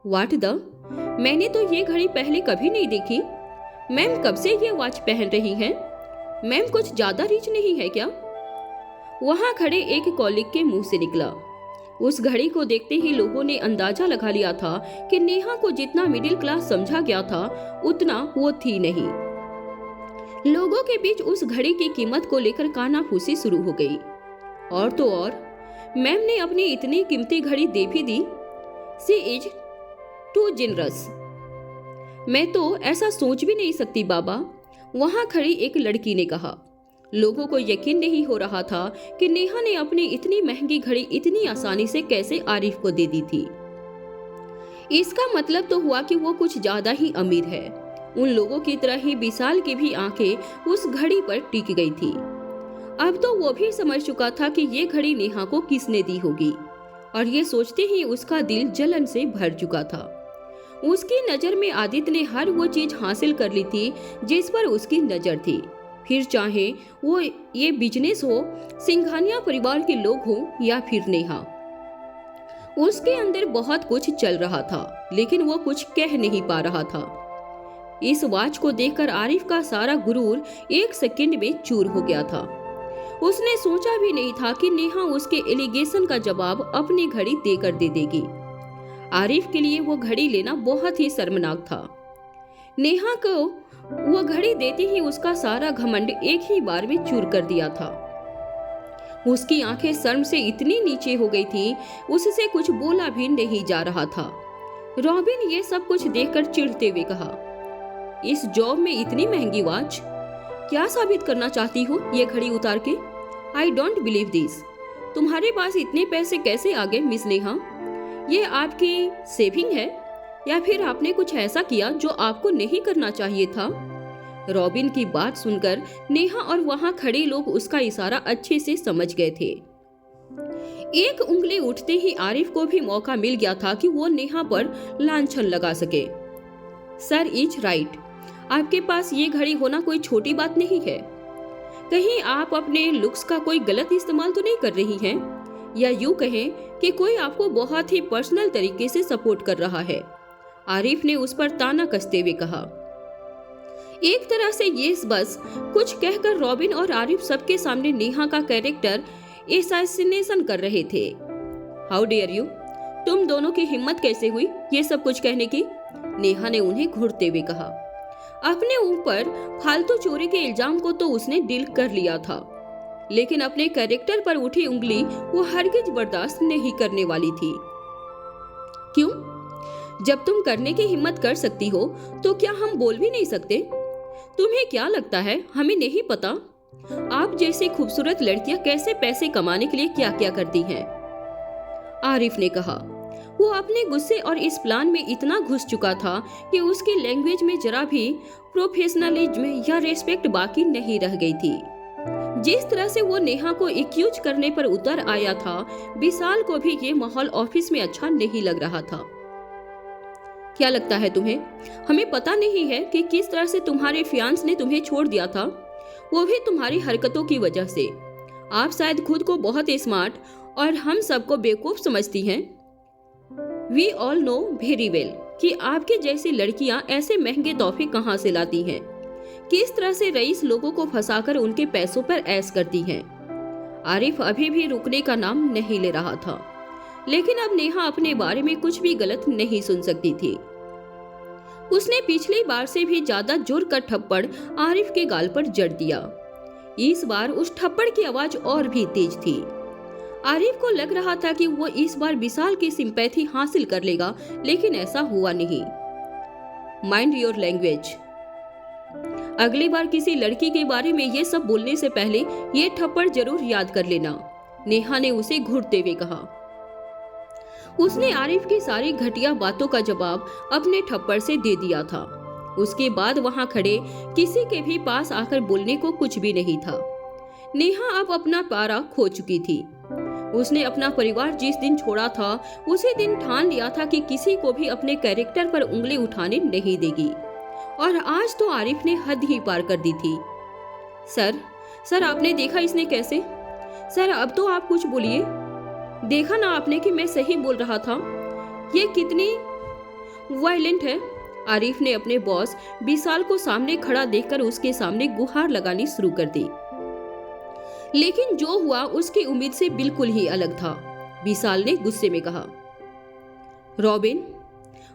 What the? मैंने तो ये घड़ी पहले कभी नहीं देखी। मैम कब से ये वॉच पहन रही हैं? मैम कुछ ज्यादा रिच नहीं है क्या? वहां खड़े एक कॉलीग के मुंह से निकला। उस घड़ी को देखते ही लोगों ने अंदाजा लगा लिया था कि नेहा को जितना मिडिल क्लास समझा गया था उतना वो थी नहीं। लोगों के बीच उस घड़ी की कीमत को लेकर कानाफूसी शुरू हो गई। और तो और मैम ने अपनी इतनी कीमती घड़ी दे भी दी। She is too generous. मैं तो ऐसा सोच भी नहीं सकती बाबा, वहां खड़ी एक लड़की ने कहा। लोगों को यकीन नहीं हो रहा था कि नेहा ने अपनी इतनी महंगी घड़ी इतनी आसानी से कैसे आरिफ को दे दी थी। इसका मतलब तो हुआ कि वो कुछ ज्यादा ही अमीर है। उन लोगों की तरह ही विशाल की भी आंखें उस घड़ी पर टिक गई थी। अब तो वो भी समझ चुका था कि ये घड़ी नेहा को किसने दी होगी, और ये सोचते ही उसका दिल जलन से भर चुका था। उसकी नजर में आदित्य ने हर वो चीज हासिल कर ली थी जिस पर उसकी नजर थी, फिर चाहे वो ये बिजनेस हो, सिंघानिया परिवार के लोग हों या फिर नेहा। उसके अंदर बहुत कुछ चल रहा था, लेकिन वो कुछ कह नहीं पा रहा था। इस वॉच को देखकर आरिफ का सारा गुरूर एक सेकंड में चूर हो गया था। उसने सोचा भी नहीं था कि नेहा उसके एलिगेशन का जवाब अपनी घड़ी देकर दे देगी। आरिफ के लिए वो घड़ी लेना बहुत ही शर्मनाक था। नेहा को वो घड़ी देते ही उसका सारा घमंड एक ही बार में चूर कर दिया था। उसकी आंखें शर्म से इतनी नीचे हो गई थी, उससे कुछ बोला भी नहीं जा रहा था। रॉबिन ये सब कुछ देखकर चिढ़ते हुए कहा, इस जॉब में इतनी महंगी वॉच, क्या साबित करना चाहती हो ये घड़ी उतार के? I don't believe this. तुम्हारे पास इतने पैसे कैसे आ गए मिस नेहा? ये आपकी सेविंग है या फिर आपने कुछ ऐसा किया जो आपको नहीं करना चाहिए था? रॉबिन की बात सुनकर नेहा और वहां खड़े लोग उसका इशारा अच्छे से समझ गए थे। एक उंगली उठते ही आरिफ को भी मौका मिल गया था कि वो नेहा पर लांछन लगा सके। सर इज राइट, आपके पास ये घड़ी होना कोई छोटी बात नहीं है। कहीं आप अपने लुक्स का कोई गलत इस्तेमाल तो नहीं कर रही हैं? या यूं कहें कि कोई आपको बहुत ही पर्सनल तरीके से सपोर्ट कर रहा है। आरिफ ने उस पर ताना कसते हुए कहा। एक तरह से ये बस कुछ कहकर रॉबिन और आरिफ सबके सामने नेहा का कैरेक्टर एसासिनेशन कर रहे थे। हाउ डेयर यू, तुम दोनों की हिम्मत कैसे हुई ये सब कुछ कहने की? नेहा ने उन्हें घूरते हुए कहा। अपने ऊपर फालतू चोरी के इल्जाम को तो उसने डील कर लिया था, लेकिन अपने कैरेक्टर पर उठी उंगली वो हरगिज बर्दाश्त नहीं करने वाली थी। क्यों? जब तुम करने की हिम्मत कर सकती हो तो क्या हम बोल भी नहीं सकते? तुम्हें क्या लगता है हमें नहीं पता आप जैसी खूबसूरत लड़कियां कैसे पैसे कमाने के लिए क्या क्या करती हैं? आरिफ ने कहा। वो अपने गुस्से और इस प्लान में इतना घुस चुका था कि उसकी लैंग्वेज में जरा भी प्रोफेशनलिज्म या रेस्पेक्ट बाकी नहीं रह गई थी। जिस तरह से वो नेहा को एक्यूज करने पर उतर आया था, विशाल को भी ये माहौल ऑफिस में अच्छा नहीं लग रहा था। क्या लगता है तुम्हें हमें पता नहीं है कि किस तरह से तुम्हारे फियांस ने तुम्हें छोड़ दिया था, वो भी तुम्हारी हरकतों की वजह से। आप शायद खुद को बहुत स्मार्ट और हम सबको बेवकूफ समझती हैं। We all know very well कि आपके जैसी लड़कियां ऐसे महंगे तोहफे कहां से लाती हैं, किस तरह से रईस लोगों को फंसाकर उनके पैसों पर ऐश करती हैं। आरिफ अभी भी रुकने का नाम नहीं ले रहा था, लेकिन अब नेहा अपने बारे में कुछ भी गलत नहीं सुन सकती थी। उसने पिछली बार से भी ज्यादा जोर का थप्पड़ आरिफ के गाल पर जड़ दिया। इस बार उस थप्पड़ की आवाज और भी तेज थी। आरिफ को लग रहा था कि वो इस बार विशाल की सिंपैथी हासिल कर लेगा, लेकिन ऐसा हुआ नहीं। Mind your language. अगली बार किसी लड़की के बारे में ये सब बोलने से पहले ये थप्पड़ जरूर याद कर लेना, नेहा ने उसे घूरते हुए कहा। उसने आरिफ की सारी घटिया बातों का जवाब अपने थप्पड़ से दे दिया था। उसके बाद वहां खड़े किसी के भी पास आकर बोलने को कुछ भी नहीं था। नेहा अब अपना पारा खो चुकी थी। उसने अपना परिवार जिस दिन छोड़ा था, उसी दिन ठान लिया था कि किसी को भी अपने कैरेक्टर पर उंगली उठाने नहीं देगी, और आज तो आरिफ ने हद ही पार कर दी थी। सर आपने देखा इसने कैसे? सर अब तो आप कुछ बोलिए। देखा ना आपने कि मैं सही बोल रहा था, ये कितनी वायलेंट है। आरिफ ने अपने बॉस विशाल को सामने खड़ा देखकर उसके सामने गुहार लगानी शुरू कर दी। लेकिन जो हुआ उसकी उम्मीद से बिल्कुल ही अलग था। विशाल ने गुस्से में कहा, रॉबिन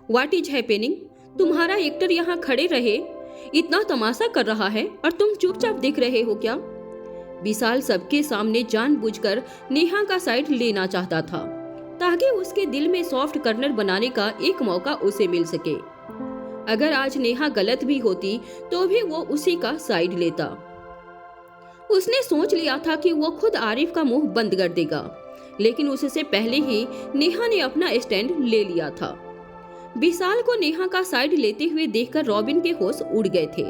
व्हाट इज हैपनिंग? तुम्हारा एक्टर यहाँ खड़े रहे इतना तमाशा कर रहा है और तुम चुपचाप देख रहे हो क्या? विशाल सबके सामने जानबूझकर नेहा का साइड लेना चाहता था, ताकि उसके दिल में सॉफ्ट कर्नर बनाने का एक मौका उसे मिल सके। अगर आज नेहा गलत भी होती तो भी वो उसी का साइड लेता। उसने सोच लिया था कि वो खुद आरिफ का मुंह बंद कर देगा, लेकिन उससे पहले ही नेहा ने अपना स्टैंड ले लिया था। विशाल को नेहा का साइड लेते हुए देखकर रॉबिन के होश उड़ गए थे।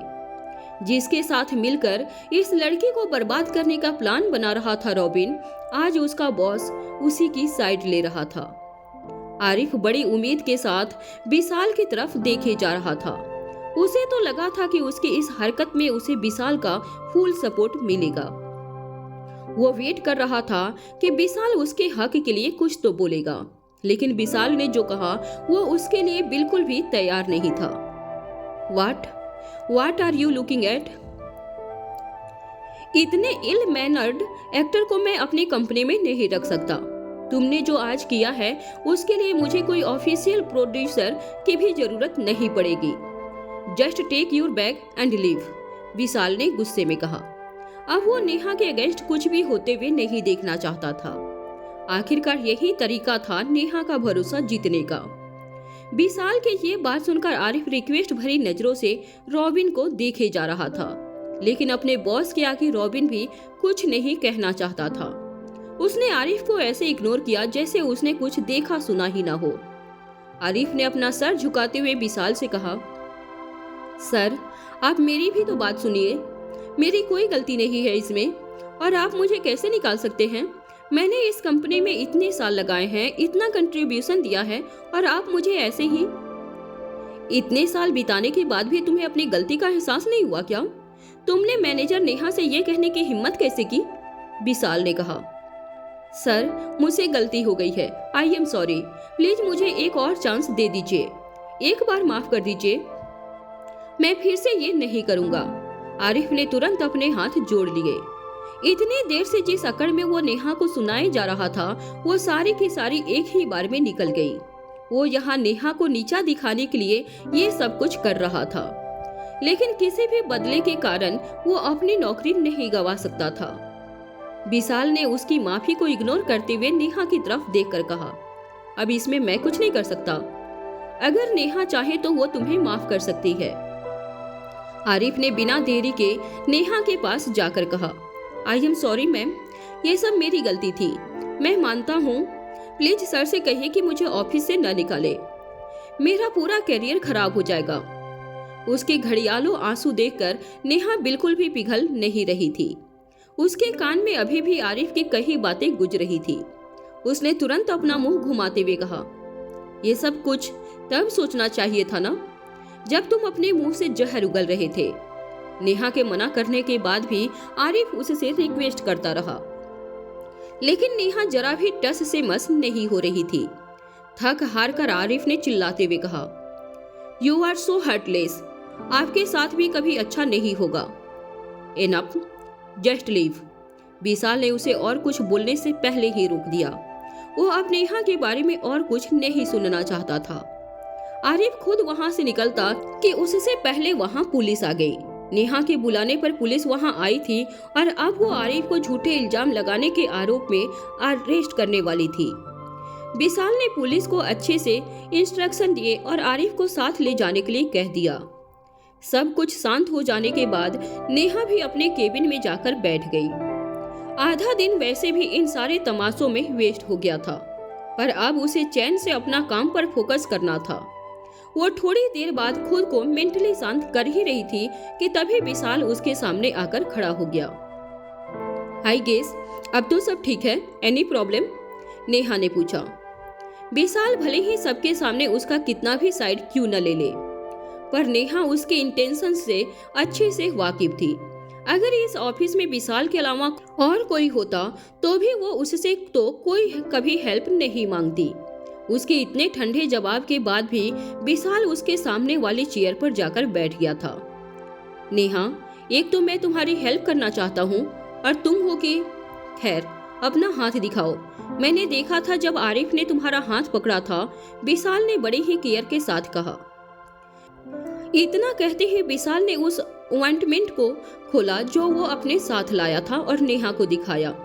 जिसके साथ मिलकर इस लड़की को बर्बाद करने का प्लान बना रहा था रॉबिन, आज उसका बॉस उसी की साइड ले रहा था। आरिफ बड़ी उम्मीद के साथ विशाल की तरफ देखे जा रहा था। उसे तो लगा था कि उसकी इस हरकत में उसे विशाल का फुल सपोर्ट मिलेगा। वो वेट कर रहा था कि विशाल उसके हक के लिए कुछ तो बोलेगा, लेकिन विशाल ने जो कहा वो उसके लिए बिल्कुल भी तैयार नहीं था। What are you looking at? इतने इल मैनर्ड एक्टर को मैं अपनी कंपनी में नहीं रख सकता। तुमने जो आज किया है उसके लिए मुझे कोई ऑफिशियल प्रोड्यूसर की भी जरूरत नहीं पड़ेगी। Just take your bag and leave, Vishal ने गुस्से में कहा। अब वो नेहा के अगेंस्ट कुछ भी होते हुए नहीं देखना चाहता था। आखिरकार यही तरीका था नेहा का भरोसा जीतने का। विशाल के ये बात सुनकर आरिफ रिक्वेस्ट भरी नजरों से रॉबिन को देखे जा रहा था, लेकिन अपने बॉस के आगे रॉबिन भी कुछ नहीं कहना चाहता था। उसने आरिफ को ऐसे इग्नोर किया जैसे उसने कुछ देखा सुना ही ना हो। आरिफ ने अपना सर झुकाते हुए विशाल से कहा, सर आप मेरी भी तो बात सुनिए। मेरी कोई गलती नहीं है इसमें, और आप मुझे कैसे निकाल सकते हैं? मैंने इस कंपनी में इतने साल लगाए हैं, इतना कंट्रीब्यूशन दिया है, और आप मुझे ऐसे ही। इतने साल बिताने के बाद भी तुम्हें अपनी गलती का एहसास नहीं हुआ क्या? तुमने मैनेजर नेहा से ये कहने की हिम्मत कैसे की? विशाल ने कहा, सर मुझसे गलती हो गई है, आई एम सॉरी। प्लीज मुझे एक और चांस दे दीजिए, एक बार माफ कर दीजिए, मैं फिर से ये नहीं करूंगा। आरिफ ने तुरंत अपने हाथ जोड़ लिए। इतनी देर से जिस अकड़ में वो नेहा को सुनाए जा रहा था वो सारी की सारी एक ही बार में निकल गई। वो यहाँ नेहा को नीचा दिखाने के लिए ये सब कुछ कर रहा था, लेकिन किसी भी बदले के कारण वो अपनी नौकरी नहीं गंवा सकता था। विशाल ने उसकी माफी को इग्नोर करते हुए नेहा की तरफ देखकर कहा, अब इसमें मैं कुछ नहीं कर सकता। अगर नेहा चाहे तो वो तुम्हें माफ कर सकती है। आरिफ ने बिना देरी के नेहा के पास जाकर कहा, आई एम सॉरी मैम, ये सब मेरी गलती थी, मैं मानता हूँ। प्लीज सर से कहिए कि मुझे ऑफिस से न निकाले, मेरा पूरा करियर खराब हो जाएगा। उसके घड़ियालों आंसू देखकर नेहा बिल्कुल भी पिघल नहीं रही थी। उसके कान में अभी भी आरिफ की कई बातें गुज रही थी। उसने तुरंत अपना मुंह घुमाते हुए कहा, ये सब कुछ तब सोचना चाहिए था ना, जब तुम अपने मुंह से जहर उगल रहे थे। नेहा के मना करने के बाद भी आरिफ उससे रिक्वेस्ट करता रहा, लेकिन नेहा जरा भी टस से मस नहीं हो रही थी। थक हार कर आरिफ ने चिल्लाते हुए कहा, यू आर सो हार्टलेस, आपके साथ भी कभी अच्छा नहीं होगा। Enough, just leave. विशाल ने उसे और कुछ बोलने से पहले ही रोक दिया। वो अब नेहा के बारे में और कुछ नहीं सुनना चाहता था। आरिफ खुद वहां से निकलता कि उससे पहले वहां पुलिस आ गई। नेहा के बुलाने पर पुलिस वहां आई थी और अब वो आरिफ को झूठे इल्जाम लगाने के आरोप में अरेस्ट करने वाली थी। विशाल ने पुलिस को अच्छे से इंस्ट्रक्शन दिए और आरिफ को साथ ले जाने के लिए कह दिया। सब कुछ शांत हो जाने के बाद नेहा भी अपने केबिन में जाकर बैठ गई। आधा दिन वैसे भी इन सारे तमाशों में वेस्ट हो गया था, पर अब उसे चैन से अपना काम पर फोकस करना था। वो थोड़ी देर बाद खुद को मेंटली शांत कर ही रही थी कि तभी विशाल उसके सामने आकर खड़ा हो गया। आई गेस अब तो सब ठीक है, एनी प्रॉब्लम? नेहा ने पूछा। विशाल भले ही सबके सामने उसका कितना भी साइड क्यों न ले ले, पर नेहा उसके इंटेंशन से अच्छे से वाकिफ थी। अगर इस ऑफिस में विशाल के अलावा और कोई होता तो भी वो उससे तो कोई कभी हेल्प नहीं मांगती। उसके इतने ठंडे जवाब के बाद भी विशाल उसके सामने वाली चेयर पर जाकर बैठ गया था। नेहा, एक तो मैं तुम्हारी हेल्प करना चाहता हूँ और तुम हो कि खैर अपना हाथ दिखाओ। मैंने देखा था जब आरिफ ने तुम्हारा हाथ पकड़ा था, विशाल ने बड़े ही केयर के साथ कहा। इतना कहते ही विशाल ने उस ऑइंटमेंट को खोला जो वो अपने साथ लाया था और नेहा को दिखाया।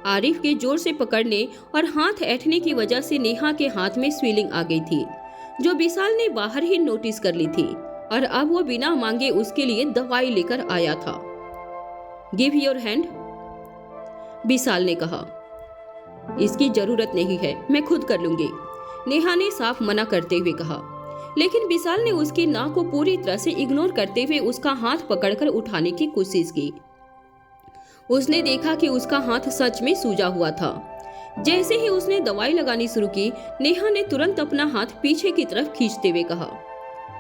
आरिफ के जोर से पकड़ने और हाथ ऐंठने की वजह से नेहा के हाथ में स्वेलिंग आ गई थी, जो विशाल ने बाहर ही नोटिस कर ली थी और अब वो बिना मांगे उसके लिए दवाई लेकर आया था। गिव योर हैंड, विशाल ने कहा। इसकी जरूरत नहीं है, मैं खुद कर लूंगी, नेहा ने साफ मना करते हुए कहा। लेकिन विशाल ने उसकी ना को पूरी तरह से इग्नोर करते हुए उसका हाथ पकड़कर उठाने की कोशिश की। उसने देखा कि उसका हाथ सच में सूजा हुआ था। जैसे ही उसने दवाई लगानी शुरू की, नेहा ने तुरंत अपना हाथ पीछे की तरफ खींचते हुए कहा,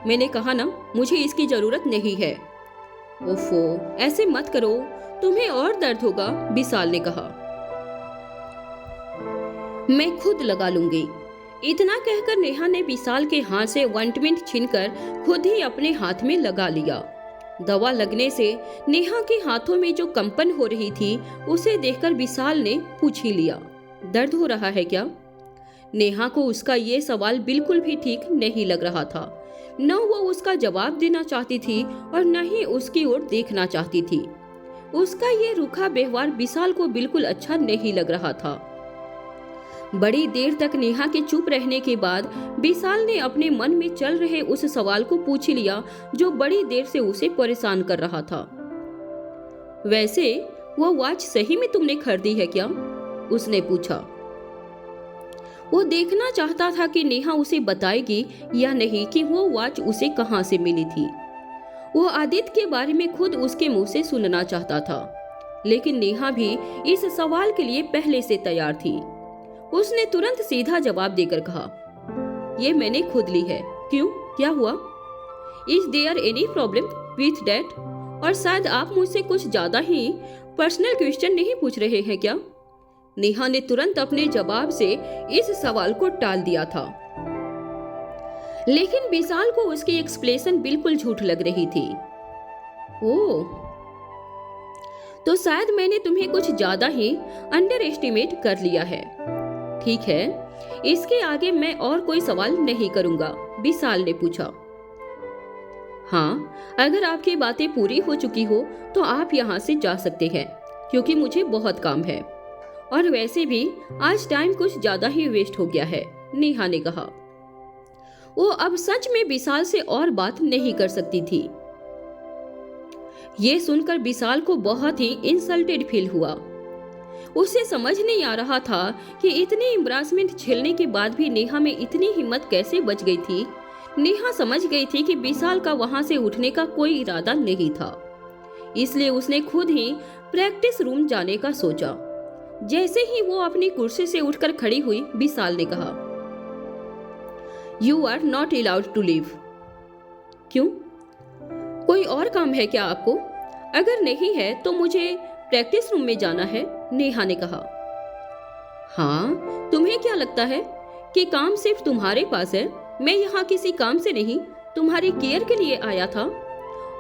मैंने कहा ना, मुझे इसकी जरूरत नहीं है। ओफो, ऐसे मत करो, तुम्हें और दर्द होगा, विशाल ने कहा। मैं खुद लगा लूंगी। इतना कहकर नेहा ने विशाल के हाथ से ऑइंटमेंट छीनकर खुद ही अपने हाथ में लगा लिया। दवा लगने से नेहा के हाथों में जो कंपन हो रही थी, उसे देखकर विशाल ने पूछ ही लिया, दर्द हो रहा है क्या? नेहा को उसका ये सवाल बिल्कुल भी ठीक नहीं लग रहा था। न वो उसका जवाब देना चाहती थी और न ही उसकी ओर देखना चाहती थी। उसका ये रूखा व्यवहार विशाल को बिल्कुल अच्छा नहीं लग रहा था। बड़ी देर तक नेहा के चुप रहने के बाद विशाल ने अपने मन में चल रहे उस सवाल को पूछ लिया जो बड़ी देर से उसे परेशान कर रहा था। वैसे वो वॉच सही में तुमने खरीदी है क्या? उसने पूछा। वो देखना चाहता था कि नेहा उसे बताएगी या नहीं कि वो वॉच उसे कहां से मिली थी। वो आदित्य के बारे में खुद उसके मुंह से सुनना चाहता था, लेकिन नेहा भी इस सवाल के लिए पहले से तैयार थी। उसने तुरंत सीधा जवाब देकर कहा, ये मैंने खुद ली है। क्यों, क्या हुआ? Is there any problem with that? और शायद आप मुझसे कुछ ज्यादा ही पर्सनल क्वेश्चन नहीं पूछ रहे हैं क्या? नेहा ने तुरंत अपने जवाब से इस सवाल को टाल दिया था, लेकिन विशाल को उसकी एक्सप्लेनेशन बिल्कुल झूठ लग रही थी। ओह, तो शायद मैंने तुम्हें कुछ ज्यादा ही अंडर एस्टिमेट कर लिया है। ठीक है, इसके आगे मैं और कोई सवाल नहीं करूंगा, विशाल ने पूछा। हाँ, अगर आपकी बातें पूरी हो चुकी हो तो आप यहाँ से जा सकते हैं, क्योंकि मुझे बहुत काम है। और वैसे भी आज टाइम कुछ ज्यादा ही वेस्ट हो गया है, नेहा ने कहा। वो अब सच में विशाल से और बात नहीं कर सकती थी। ये सुनकर विशाल को बहुत ही इंसल्टेड फील हुआ। उसे समझ नहीं आ रहा था कि इतनी एम्बैरेसमेंट झेलने के बाद भी नेहा में इतनी हिम्मत कैसे बच गई थी। नेहा समझ गई थी कि विशाल का वहां से उठने का कोई इरादा नहीं था, इसलिए उसने खुद ही प्रैक्टिस रूम जाने का सोचा। जैसे ही वो अपनी कुर्सी से उठकर खड़ी हुई, विशाल ने कहा, you are not allowed to leave. क्यों, कोई और काम है क्या आपको? अगर नहीं है तो मुझे प्रैक्टिस रूम में जाना है, नेहा ने कहा। हाँ, तुम्हें क्या लगता है कि काम सिर्फ तुम्हारे पास है? मैं यहाँ किसी काम से नहीं, तुम्हारी केयर के लिए आया था।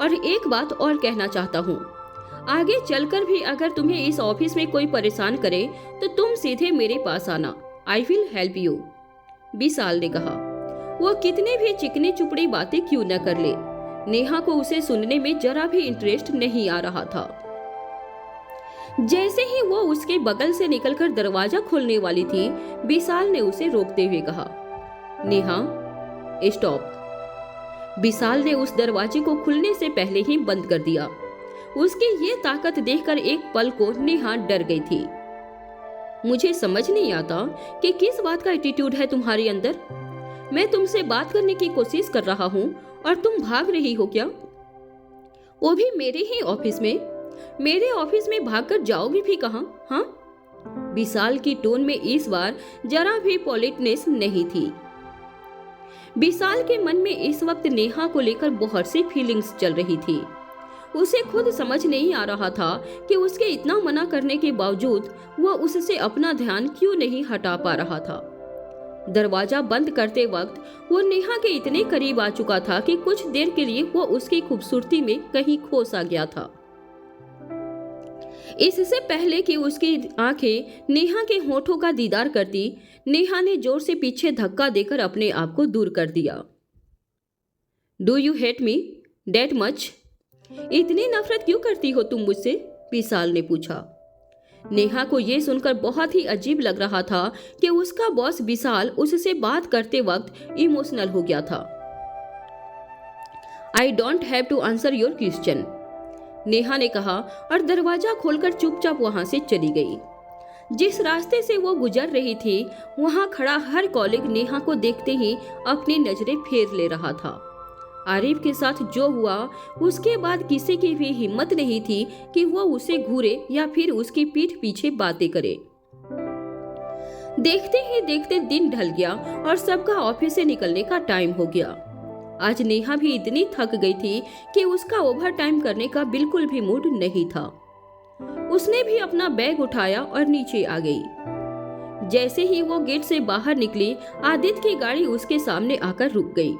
और एक बात और कहना चाहता हूँ, आगे चलकर भी अगर तुम्हें इस ऑफिस में कोई परेशान करे तो तुम सीधे मेरे पास आना, आई विल हेल्प यू, विशाल ने कहा। वो कितने भी चिकनी चुपड़ी बातें क्यों न कर ले, नेहा को उसे सुनने में जरा भी इंटरेस्ट नहीं आ रहा था। जैसे ही वो उसके बगल से निकलकर दरवाजा खोलने वाली थी, विशाल ने उसे रोकते हुए कहा, नेहा स्टॉप। विशाल ने उस दरवाजे को खुलने से पहले ही बंद कर दिया। उसकी ये ताकत देखकर एक पल को नेहा डर गई थी। मुझे समझ नहीं आता कि किस बात का एटीट्यूड है तुम्हारे अंदर। मैं तुमसे बात करने की कोशिश कर रहा हूँ और तुम भाग रही हो क्या? वो भी मेरे ही ऑफिस में। मेरे ऑफिस में भागकर जाओगी भी कहाँ? हाँ? विशाल की टोन में इस बार जरा भी पॉलिटनेस नहीं थी। विशाल के मन में इस वक्त नेहा को लेकर बहुत सी फीलिंग्स चल रही थी। उसे खुद समझ नहीं आ रहा था कि उसके इतना मना करने के बावजूद वह उससे अपना ध्यान क्यों नहीं हटा पा रहा था। दरवाजा बंद करते वक्त वो नेहा के इतने करीब आ चुका था कि कुछ देर के लिए वो उसकी खूबसूरती में कहीं खो सा गया था। इससे पहले कि उसकी आंखें नेहा के होठों का दीदार करती, नेहा ने जोर से पीछे धक्का देकर अपने आप को दूर कर दिया। Do you hate me that much? इतनी नफरत क्यों करती हो तुम मुझसे? विशाल ने पूछा। नेहा को यह सुनकर बहुत ही अजीब लग रहा था कि उसका बॉस विशाल उससे बात करते वक्त इमोशनल हो गया था। I don't have to answer your question, Neha ने कहा और दरवाजा खोलकर चुपचाप वहां से चली गई। जिस रास्ते से वो गुजर रही थी, वहां खड़ा हर कॉलीग नेहा को देखते ही अपनी नजरें फेर ले रहा था। आरिफ के साथ जो हुआ, उसके बाद किसी की भी हिम्मत नहीं थी कि वो उसे घूरे या फिर उसकी पीठ पीछे बातें करे। देखते ही देखते दिन ढल गया और सबका ऑफिस से निकलने का टाइम हो गया। आज नेहा भी इतनी थक गई थी कि उसका ओवर टाइम करने का बिल्कुल भी मूड नहीं था। उसने भी अपना बैग उठाया और नीचे आ गई। जैसे ही वो गेट से बाहर निकली, आदित्य की गाड़ी उसके सामने आकर रुक गई।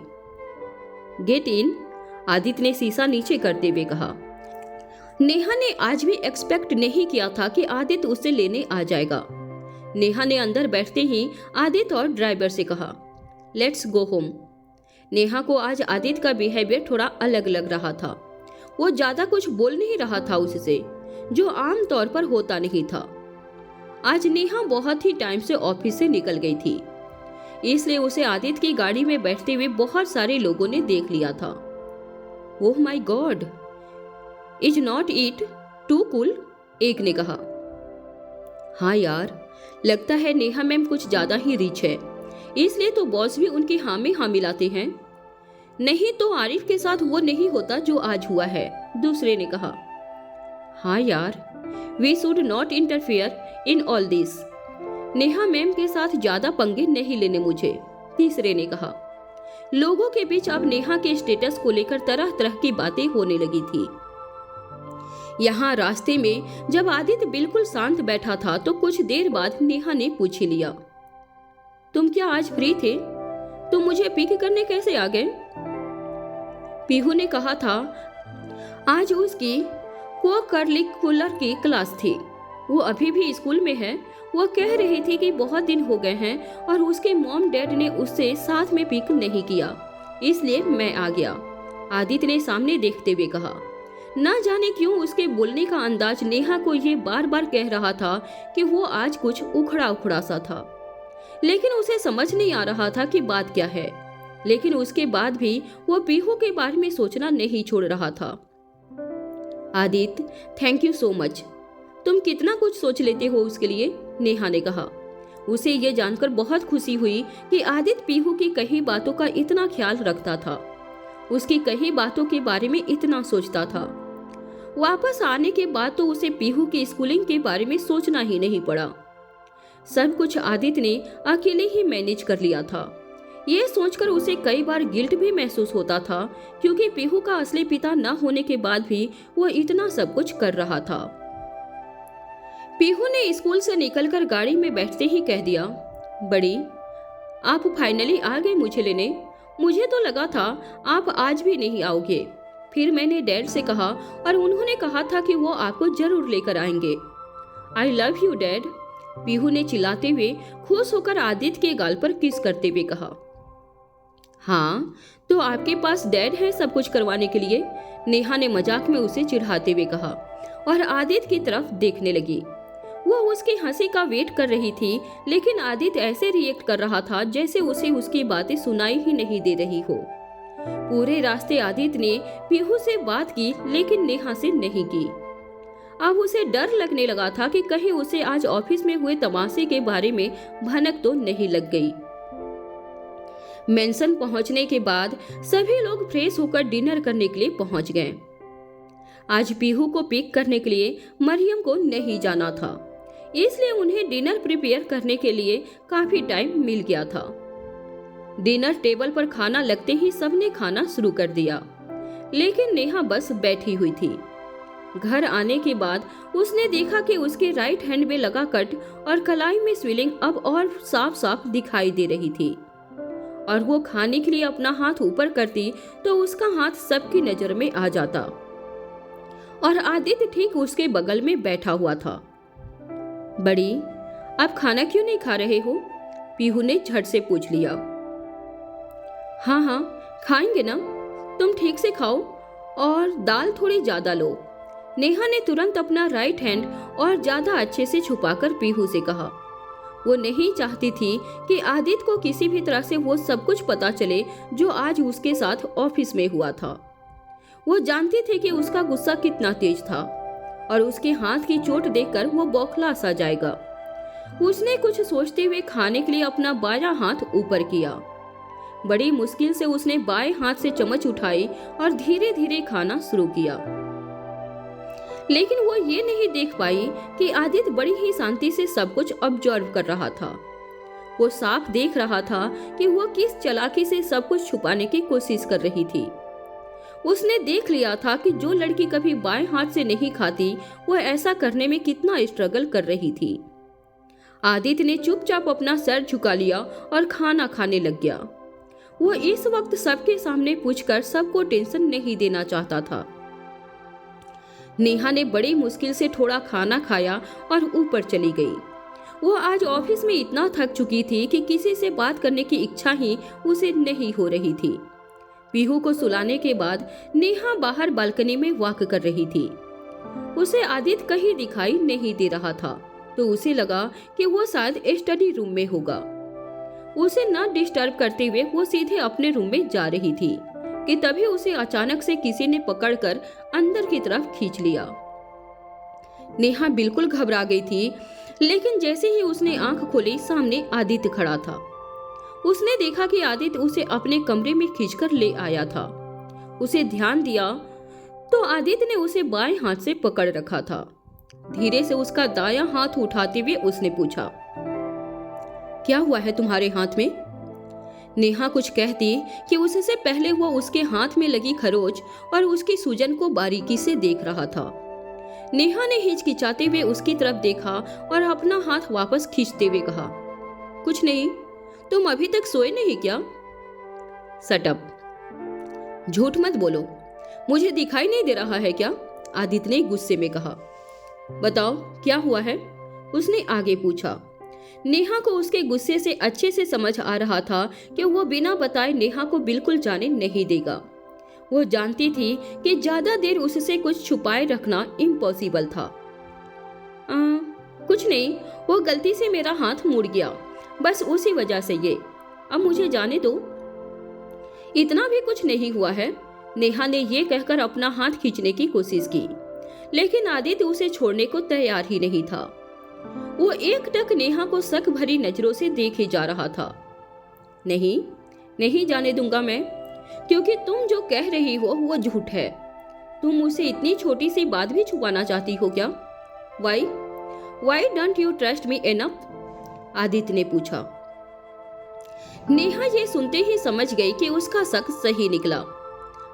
गेट इन, आदित्य ने शीशा नीचे करते हुए कहा। नेहा ने आज भी एक्सपेक्ट नहीं किया था कि आदित्य उसे लेने आ जाएगा। नेहा ने अंदर बैठते ही आदित्य और ड्राइवर से कहा, लेट्स गो होम। नेहा को आज आदित्य का बिहेवियर थोड़ा अलग लग रहा था। वो ज्यादा कुछ बोल नहीं रहा था उससे, जो आम तौर पर होता नहीं था। आज नेहा बहुत ही टाइम से ऑफिस से निकल गई थी, इसलिए उसे आदित्य की गाड़ी में बैठते हुए बहुत सारे लोगों ने देख लिया था। Oh my god, is not it too cool, एक ने कहा। हाँ यार, लगता है नेहा मैम कुछ ज्यादा ही रिच है, इसलिए तो बॉस भी उनकी हाँ में हाँ मिलाते हैं। नहीं तो आरिफ के साथ वो नहीं होता जो आज हुआ है, दूसरे ने कहा। हाँ यार, we should not interfere in all this. Neha ma'am के साथ ज्यादा पंगे नहीं लेने मुझे, तीसरे ने कहा। लोगों के बीच अब नेहा के स्टेटस को लेकर तरह तरह की बातें होने लगी थी। यहाँ रास्ते में जब आदित्य बिल्कुल शांत बैठा था तो कुछ देर बाद नेहा ने पूछ ही लिया, तुम क्या आज फ्री थे? तुम मुझे पिक करने कैसे आ गए? पीहू ने कहा था, आज उसकी को करिकुलर की क्लास थी, वो अभी भी स्कूल में है। वो कह रही थी कि बहुत दिन हो गए हैं और उसके मॉम डैड ने उससे साथ में पिक नहीं किया, इसलिए मैं आ गया, आदित्य ने सामने देखते हुए कहा। ना जाने क्यों उसके बोलने का अंदाज नेहा को ये बार बार कह रहा था कि वो आज कुछ उखड़ा उखड़ा सा था, लेकिन उसे समझ नहीं आ रहा था कि बात क्या है। लेकिन उसके बाद भी वो पीहू के बारे में सोचना नहीं छोड़ रहा था। Aditya, thank you so much, तुम कितना कुछ सोच लेते हो उसके लिए, नेहा ने कहा। उसे ये जानकर बहुत खुशी हुई कि आदित्य पीहू की कई बातों का इतना ख्याल रखता था, उसकी कई बातों के बारे में इतना सोचता था। वापस आने के बाद तो उसे पीहू की स्कूलिंग के बारे में सोचना ही नहीं पड़ा। सब कुछ आदित्य ने अकेले ही मैनेज कर लिया था। ये सोचकर उसे कई बार गिल्ट भी महसूस होता था, क्योंकि पीहू का असली पिता न होने के बाद भी वो इतना सब कुछ कर रहा था। पीहू ने स्कूल से निकलकर गाड़ी में बैठते ही कह दिया, बड़ी, आप फाइनली आ गए मुझे लेने। मुझे तो लगा था आप आज भी नहीं आओगे। फिर मैंने डैड से कहा और उन्होंने कहा था कि वो आपको जरूर लेकर आएंगे। I love you dad, Pihu ने चिल्लाते हुए खुश होकर आदित्य के गाल पर किस करते हुए कहा। हाँ, तो आपके पास डैड है सब कुछ करवाने के लिए, नेहा ने मजाक में उसे चिढ़ाते हुए कहा और आदित्य की तरफ देखने लगी। वो उसकी हंसी का वेट कर रही थी, लेकिन आदित्य ऐसे रिएक्ट कर रहा था जैसे उसे उसकी बातें सुनाई ही नहीं दे रही हो। पूरे रास्ते आदित्य ने पीहू से बात की, लेकिन नेहा से नहीं की। अब उसे डर लगने लगा था कि कहीं उसे आज ऑफिस में हुए तमाशे के बारे में भनक तो नहीं लग गई। मेंशन पहुंचने के बाद सभी लोग फ्रेश होकर डिनर करने के लिए पहुंच गए। आज पीहू को पिक करने के लिए मरियम को नहीं जाना था, इसलिए उन्हें डिनर प्रिपेयर करने के लिए काफी टाइम मिल गया था। डिनर टेबल पर खाना लगते ही सबने खाना शुरू कर दिया, लेकिन नेहा बस बैठी हुई थी। घर आने के बाद उसने देखा कि उसके राइट हैंड में लगा कट और कलाई में स्वेलिंग अब और साफ साफ दिखाई दे रही थी, और वो खाने के लिए अपना हाथ ऊपर करती तो उसका हाथ सबकी नजर में आ जाता, और आदित्य ठीक उसके बगल में बैठा हुआ था। बड़ी, आप खाना क्यों नहीं खा रहे हो? पीहू ने झट से पूछ लिया। हाँ हाँ, खाएंगे ना, तुम ठीक से खाओ और दाल थोड़ी ज्यादा लो, नेहा ने तुरंत अपना राइट हैंड और ज्यादा अच्छे से छुपाकर पीहू से कहा। वो नहीं चाहती थी कि आदित्य को किसी भी तरह से वो सब कुछ पता चले जो आज उसके साथ ऑफिस में हुआ था। वो जानती थी कि उसका गुस्सा कितना तेज था और उसके हाथ की चोट देखकर वो बौखला सा जाएगा। उसने कुछ सोचते हुए खाने के लिए अपना बायां हाथ ऊपर किया। बड़ी मुश्किल से उसने बाएं हाथ से चम्मच उठाई और धीरे धीरे खाना शुरू किया। लेकिन वो ये नहीं देख पाई कि आदित्य बड़ी ही शांति से सब कुछ ऑब्जर्व कर रहा था। वो साफ देख रहा था कि वो किस चालाकी से सब कुछ छुपाने की कोशिश कर रही थी। उसने देख लिया था कि जो लड़की कभी बाएं हाथ से नहीं खाती, वो ऐसा करने में कितना स्ट्रगल कर रही थी। आदित्य ने चुपचाप अपना सर झुका लिया और खाना खाने लग गया। वो इस वक्त सबके सामने पूछकर सबको टेंशन नहीं देना चाहता था। नेहा ने बड़ी मुश्किल से थोड़ा खाना खाया और ऊपर चली गई। वो आज ऑफिस में इतना थक चुकी थी कि किसी से बात करने की इच्छा ही उसे नहीं हो रही थी। पीहू को सुलाने के बाद नेहा बाहर बालकनी में वॉक कर रही थी। उसे आदित्य कहीं दिखाई नहीं दे रहा था, तो उसे लगा कि वो शायद स्टडी रूम में होगा। उसे न डिस्टर्ब करते हुए वो सीधे अपने रूम में जा रही थी कि तभी उसे अचानक से किसी ने पकड़कर अंदर की तरफ खींच लिया। नेहा बिल्कुल घबरा गई थी, लेकिन जैसे ही उसने आंख खोली, सामने आदित्य खड़ा था। उसने देखा कि आदित्य उसे अपने कमरे में खींचकर ले आया था। उसे ध्यान दिया तो आदित्य ने उसे बाएं हाथ से पकड़ रखा था। धीरे से उसका दायां हाथ उठाते हुए उसने पूछा, क्या हुआ है तुम्हारे हाथ में? नेहा कुछ कहती कि उससे पहले वो उसके हाथ में लगी खरोच और उसकी सूजन को बारीकी से देख रहा था। नेहा ने हिचकिचाते हुए उसकी तरफ देखा और अपना हाथ वापस खींचते हुए कहा, कुछ नहीं, तुम अभी तक सोए नहीं क्या? शट अप, झूठ मत बोलो, मुझे दिखाई नहीं दे रहा है क्या? आदित्य ने गुस्से में कहा। बताओ क्या हुआ है? उसने आगे पूछा। नेहा को उसके गुस्से से अच्छे से समझ आ रहा था कि वो बिना बताए नेहा को बिल्कुल जाने नहीं देगा। वो जानती थी कि ज्यादा देर उससे कुछ छुपाए रखना इम्पॉसिबल था। कुछ नहीं, वो गलती से मेरा हाथ मुड़ गया, बस उसी वजह से ये। अब मुझे जाने दो। इतना भी कुछ नहीं हुआ है। नेहा ने ये कहकर अपना हाथ खींचने की कोशिश की, लेकिन आदित्य उसे छोड़ने को तैयार ही नहीं था। वो एकटक नेहा को शक भरी नजरों से देखे जा रहा था। नहीं, नहीं जाने दूंगा मैं, क्योंकि तुम जो कह रही हो वो झूठ है। तुम मुझसे इतनी छोटी सी बात भी छुपाना चाहती हो क्या? Why don't you trust me enough? Aditya ने पूछा। नेहा ये सुनते ही समझ गई कि उसका शक सही निकला।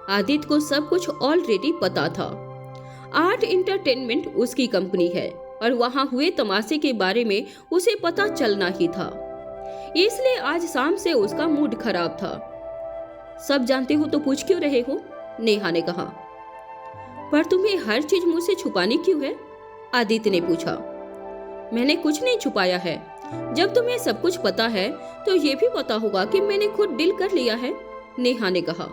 आदित्य को सब कुछ ऑलरेडी पता था। आर्ट एंटरटेनमेंट उसकी कंपनी है और वहां हुए तमाशे के बारे में उसे पता चलना ही था, इसलिए आज शाम से उसका मूड खराब था। सब जानते हो तो पूछ क्यों रहे हो? नेहा ने कहा। पर तुम्हें हर चीज मुझसे छुपानी क्यों है? आदित्य ने पूछा। मैंने कुछ नहीं छुपाया है। जब तुम्हें सब कुछ पता है तो ये भी पता होगा कि मैंने खुद डील कर लिया है, नेहा ने कहा।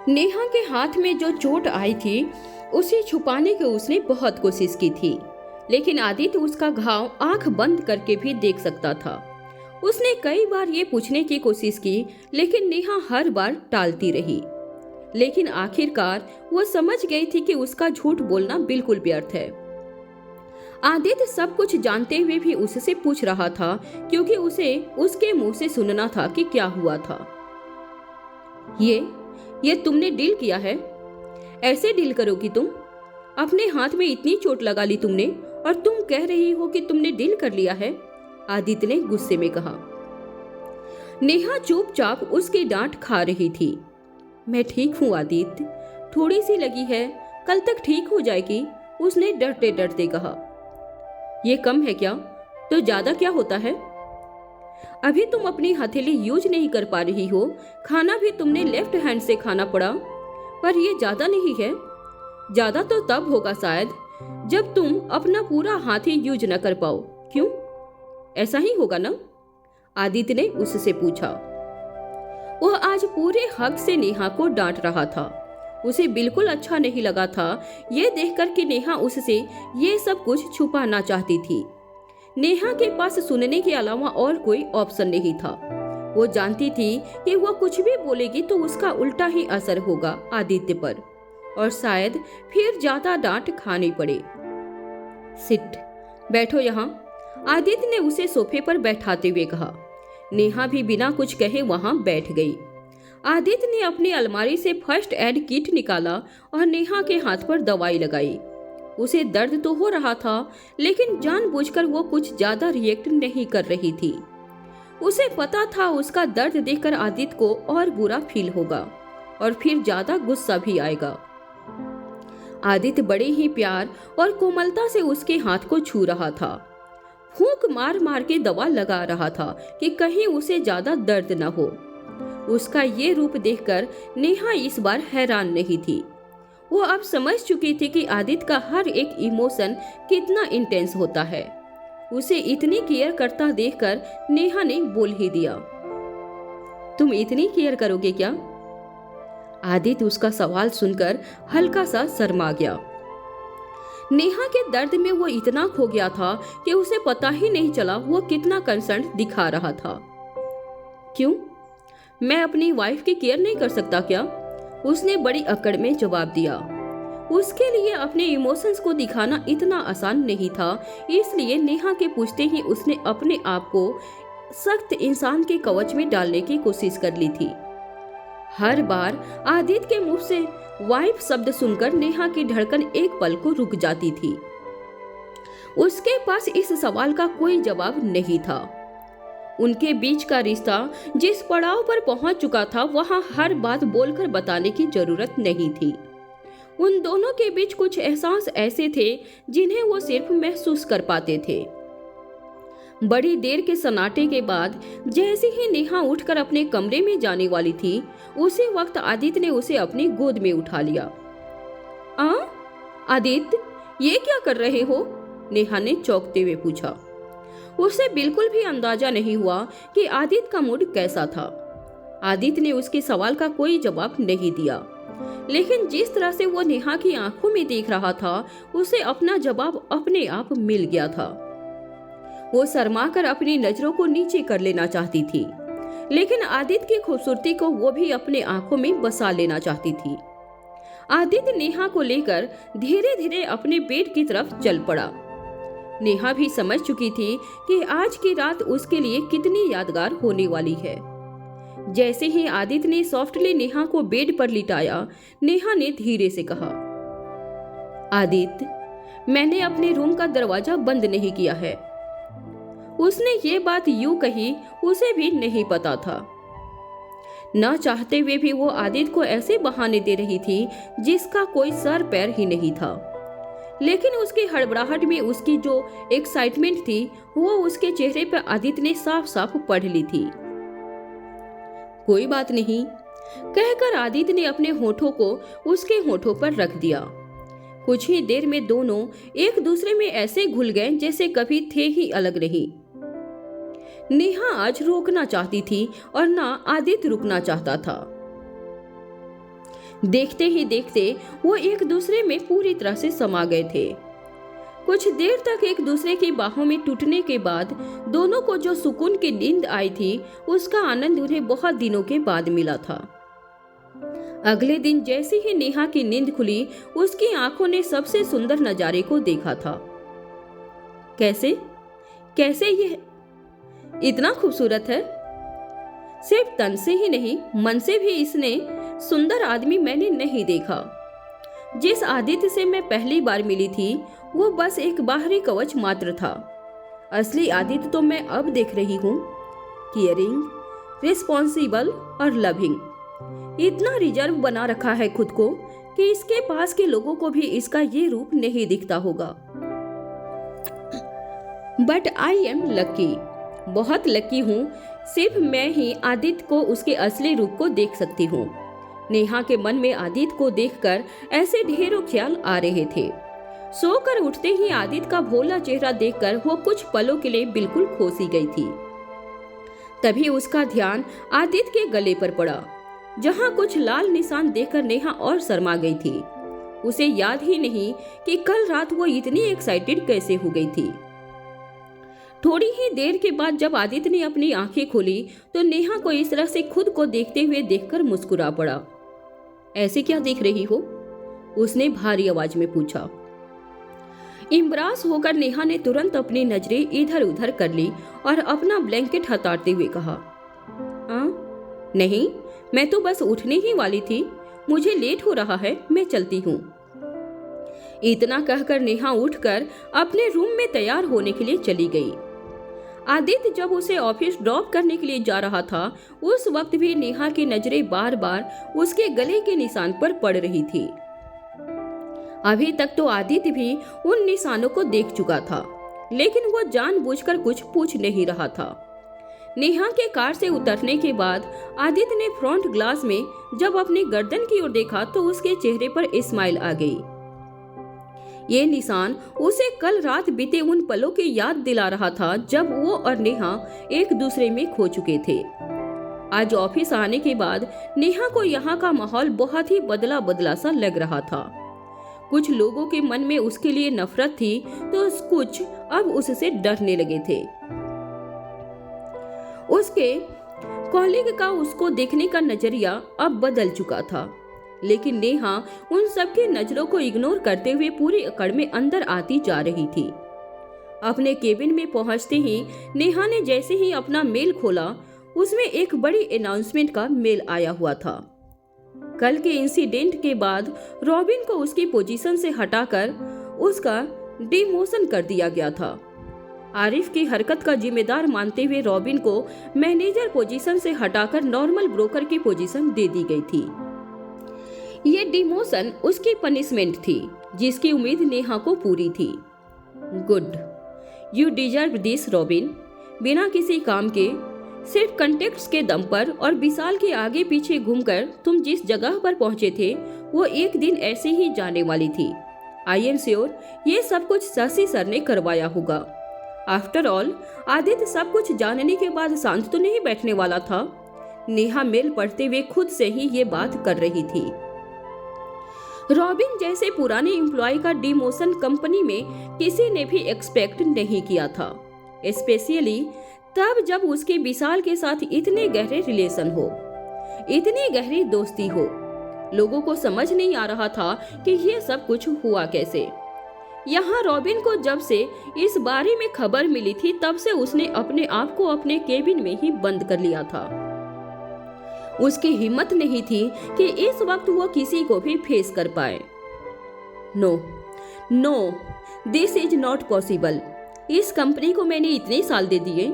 नेहा के हाथ में जो चोट आई थी उसे छुपाने की उसने बहुत कोशिश की थी, लेकिन आदित्य उसका घाव आंख बंद करके भी देख सकता था। उसने कई बार ये पूछने की कोशिश की, लेकिन नेहा हर बार टालती रही। लेकिन आखिरकार वो समझ गई थी कि उसका झूठ बोलना बिल्कुल व्यर्थ है। आदित्य सब कुछ जानते हुए भी उससे पूछ रहा था, क्योंकि उसे उसके मुंह से सुनना था कि क्या हुआ था। ये तुमने डील किया है? ऐसे डील करोगी तुम? अपने हाथ में इतनी चोट लगा ली तुमने और तुम कह रही हो कि तुमने डील कर लिया है, आदित्य ने गुस्से में कहा। नेहा चुपचाप उसकी डांट खा रही थी। मैं ठीक हूँ आदित्य, थोड़ी सी लगी है, कल तक ठीक हो जाएगी, उसने डरते डरते कहा। ये कम है क्या? तो ज्यादा क्या होता है? अभी तुम अपनी हथेली यूज नहीं कर पा रही हो, खाना भी तुमने लेफ्ट हैंड से खाना पड़ा, पर ये ज्यादा नहीं है। ज्यादा तो तब होगा शायद जब तुम अपना पूरा हाथ ही यूज न कर पाओ। क्यों? ऐसा ही होगा ना? आदित्य ने उससे पूछा। वह आज पूरे हक से नेहा को डांट रहा था। उसे बिल्कुल अच्छा नहीं लगा था ये देखकर कि नेहा उससे ये सब कुछ छुपाना चाहती थी। नेहा के पास सुनने के अलावा और कोई ऑप्शन नहीं था। वो जानती थी कि वो कुछ भी बोलेगी तो उसका उल्टा ही असर होगा आदित्य पर, और शायद फिर ज्यादा डांट खानी पड़े। सिट, बैठो यहाँ। आदित्य ने उसे सोफे पर बैठाते हुए कहा। नेहा भी बिना कुछ कहे वहां बैठ गई। आदित्य ने अपनी अलमारी से फर्स्ट एड किट निकाला और नेहा के हाथ पर दवाई लगाई। उसे दर्द तो हो रहा था, लेकिन जानबूझकर वो कुछ ज्यादा रिएक्ट नहीं कर रही थी। उसे पता था उसका दर्द देखकर आदित्य को और बुरा फील होगा और फिर ज्यादा गुस्सा भी आएगा। आदित्य बड़े ही प्यार और कोमलता से उसके हाथ को छू रहा था। फूंक मार मार के दवा लगा रहा था कि कहीं उसे ज्यादा दर्द न हो। उसका ये रूप देखकर नेहा इस बार हैरान नहीं थी। वो अब समझ चुकी थी कि आदित्य का हर एक इमोशन कितना इंटेंस होता है। उसे इतनी केयर करता देखकर नेहा ने बोल ही दिया, तुम इतनी केयर करोगे क्या? आदित्य उसका सवाल सुनकर हल्का सा शर्मा गया। नेहा के दर्द में वो इतना खो गया था कि उसे पता ही नहीं चला वो कितना कंसर्न दिखा रहा था। क्यों? मैं अपनी वाइफ की केयर नहीं कर सकता क्या? उसने बड़ी अकड़ में जवाब दिया। उसके लिए अपने इमोशंस को दिखाना इतना आसान नहीं था, इसलिए नेहा के पूछते ही उसने अपने आप को सख्त इंसान के कवच में डालने की कोशिश कर ली थी। हर बार आदित्य के मुंह से वाइफ शब्द सुनकर नेहा की धड़कन एक पल को रुक जाती थी। उसके पास इस सवाल का कोई जवाब नहीं था। उनके बीच का रिश्ता जिस पड़ाव पर पहुंच चुका था, वहां हर बात बोलकर बताने की जरूरत नहीं थी। उन दोनों के बीच कुछ एहसास ऐसे थे जिन्हें वो सिर्फ महसूस कर पाते थे। बड़ी देर के सन्नाटे के बाद जैसे ही नेहा उठकर अपने कमरे में जाने वाली थी, उसी वक्त आदित्य ने उसे अपनी गोद में उठा लिया। आदित्य, ये क्या कर रहे हो? नेहा ने चौंकते हुए पूछा। उसे बिल्कुल भी अंदाजा नहीं हुआ कि आदित्य का मूड कैसा था। आदित्य ने उसके सवाल का कोई जवाब नहीं दिया, लेकिन जिस तरह से वो नेहा की आंखों में देख रहा था, उसे अपना जवाब अपने आप मिल गया था। वो शर्माकर अपनी नजरों को नीचे कर लेना चाहती थी, लेकिन आदित्य की खूबसूरती को वो भी अपने आंखों में बसा लेना चाहती थी। आदित्य नेहा को लेकर धीरे धीरे अपने बेड की तरफ चल पड़ा। नेहा भी समझ चुकी थी कि आज की रात उसके लिए कितनी यादगार होने वाली है। जैसे ही आदित्य ने सॉफ्टली नेहा को बेड पर लिटाया, नेहा ने धीरे से कहा, आदित्य, मैंने अपने रूम का दरवाजा बंद नहीं किया है। उसने ये बात यूं कही, उसे भी नहीं पता था। न चाहते हुए भी वो आदित्य को ऐसे बहाने दे रही थी जिसका कोई सर पैर ही नहीं था, लेकिन उसकी हड़बड़ाहट में उसकी जो एक्साइटमेंट थी, वो उसके चेहरे पर आदित्य ने साफ साफ पढ़ ली थी। कोई बात नहीं, कहकर आदित्य ने अपने होठों को उसके होठों पर रख दिया। कुछ ही देर में दोनों एक दूसरे में ऐसे घुल गए जैसे कभी थे ही अलग नहीं। नेहा आज रोकना चाहती थी और ना आदित्य रुकना चाहता था। देखते ही देखते वो एक दूसरे में पूरी तरह से समा गए थे। कुछ देर तक एक दूसरे की बाहों में टूटने के बाद दोनों को जो सुकून की नींद आई थी, उसका आनंद उन्हें बहुत दिनों के बाद मिला था। अगले दिन जैसे ही नेहा की नींद खुली, उसकी आंखों ने सबसे सुंदर नजारे को देखा था। कैसे कैसे ये इतना खूबसूरत है? सिर्फ तन से ही नहीं, मन से भी इसने सुंदर आदमी मैंने नहीं देखा। जिस आदित्य से मैं पहली बार मिली थी, वो बस एक बाहरी कवच मात्र था। असली आदित्य तो मैं अब देख रही हूँ, केयरिंग, रिस्पॉन्सिबल और लविंग। इतना रिजर्व बना रखा है खुद को कि इसके पास के लोगों को भी इसका ये रूप नहीं दिखता होगा। बट आई एम लकी, बहुत लकी हूँ। सिर्फ मैं ही आदित्य को उसके असली रूप को देख सकती हूँ। नेहा के मन में आदित्य को देखकर ऐसे ढेरों ख्याल आ रहे थे। सोकर उठते ही आदित्य का भोला चेहरा देखकर वो कुछ पलों के लिए बिल्कुल खो सी गई थी। तभी उसका ध्यान आदित्य के गले पर पड़ा, जहां कुछ लाल निशान देखकर नेहा और शर्मा गई थी। उसे याद ही नहीं कि कल रात वो इतनी एक्साइटेड कैसे हो गई थी। थोड़ी ही देर के बाद जब आदित्य ने अपनी आंखें खोली तो नेहा को इस तरह से खुद को देखते हुए देखकर मुस्कुरा पड़ा। ऐसे क्या देख रही हो? उसने भारी आवाज में पूछा। इम्ब्रास होकर नेहा ने तुरंत अपनी नजरें इधर उधर कर ली और अपना ब्लैंकेट हटाते हुए कहा, नहीं, मैं तो बस उठने ही वाली थी, मुझे लेट हो रहा है, मैं चलती हूँ। इतना कहकर नेहा उठकर अपने रूम में तैयार होने के लिए चली गई। आदित्य जब उसे ऑफिस ड्रॉप करने के लिए जा रहा था, उस वक्त भी नेहा की नजरें बार बार उसके गले के निशान पर पड़ रही थी। अभी तक तो आदित्य भी उन निशानों को देख चुका था, लेकिन वो जानबूझकर कुछ पूछ नहीं रहा था। नेहा के कार से उतरने के बाद आदित्य ने फ्रंट ग्लास में जब अपनी गर्दन की ओर देखा तो उसके चेहरे पर स्माइल आ गई। ये निशान उसे कल रात बीते उन पलों की याद दिला रहा था जब वो और नेहा एक दूसरे में खो चुके थे। आज ऑफिस आने के बाद नेहा को यहाँ का माहौल बहुत ही बदला बदला सा लग रहा था। कुछ लोगों के मन में उसके लिए नफरत थी तो कुछ अब उससे डरने लगे थे। उसके कॉलीग का उसको देखने का नजरिया अब बदल चुका था, लेकिन नेहा उन सबकी नजरों को इग्नोर करते हुए पूरी अकड़ में अंदर आती जा रही थी। अपने केबिन में पहुंचते ही नेहा ने जैसे ही अपना मेल खोला, उसमें एक बड़ी अनाउंसमेंट का मेल आया हुआ था। कल के इंसिडेंट के बाद रॉबिन को उसकी पोजीशन से हटाकर उसका डिमोशन कर दिया गया था। आरिफ की हरकत का जिम्मेदार मानते हुए रॉबिन को मैनेजर पोजीशन से हटाकर नॉर्मल ब्रोकर की पोजीशन दे दी गई थी। ये डिमोशन उसकी पनिशमेंट थी, जिसकी उम्मीद नेहा को पूरी थी। Good, you deserve this robin. बिना किसी काम के, सिर्फ कंटेक्ट्स के दम पर और विशाल के आगे पीछे घूमकर तुम जिस जगह पर पहुंचे थे वो एक दिन ऐसे ही जाने वाली थी। आई एम श्योर ये सब कुछ शशि सर ने करवाया होगा। आफ्टर ऑल आदित्य सब कुछ जानने के बाद शांत तो नहीं बैठने वाला था। नेहा मेल पढ़ते हुए खुद से ही ये बात कर रही थी। रॉबिन जैसे पुराने एम्प्लॉय का डिमोशन कंपनी में किसी ने भी एक्सपेक्ट नहीं किया था, स्पेशली तब जब उसके विशाल के साथ इतने गहरे रिलेशन हो, इतनी गहरी दोस्ती हो। लोगों को समझ नहीं आ रहा था कि ये सब कुछ हुआ कैसे। यहाँ रॉबिन को जब से इस बारे में खबर मिली थी तब से उसने अपने आप को अपने केबिन में ही बंद कर लिया था। उसकी हिम्मत नहीं थी कि इस वक्त वो किसी को भी फेस कर पाए। No no, this is not possible. इस कंपनी को मैंने इतने साल दे दिए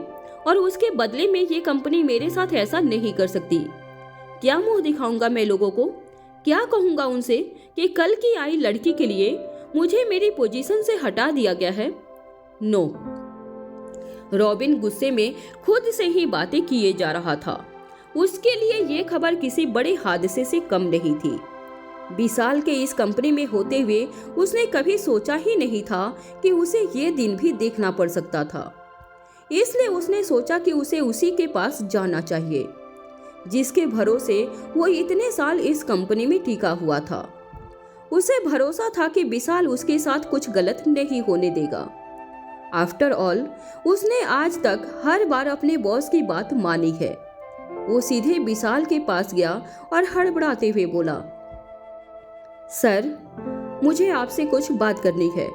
और उसके बदले में ये कंपनी मेरे साथ ऐसा नहीं कर सकती। क्या मुंह दिखाऊंगा मैं लोगों को? क्या कहूंगा उनसे कि कल की आई लड़की के लिए मुझे मेरी पोजीशन से हटा दिया गया है? नो। रॉबिन गुस्से में खुद से ही बातें किए जा रहा था। उसके लिए ये खबर किसी बड़े हादसे से कम नहीं थी। विशाल के इस कंपनी में होते हुए उसने कभी सोचा ही नहीं था कि उसे ये दिन भी देखना पड़ सकता था। इसलिए उसने सोचा कि उसे उसी के पास जाना चाहिए जिसके भरोसे वो इतने साल इस कंपनी में टिका हुआ था। उसे भरोसा था कि विशाल उसके साथ कुछ गलत नहीं होने देगा। आफ्टर ऑल उसने आज तक हर बार अपने बॉस की बात मानी है। वो सीधे विशाल के पास गया और हड़बड़ाते हुए बोला, सर, मुझे आपसे कुछ बात करनी है।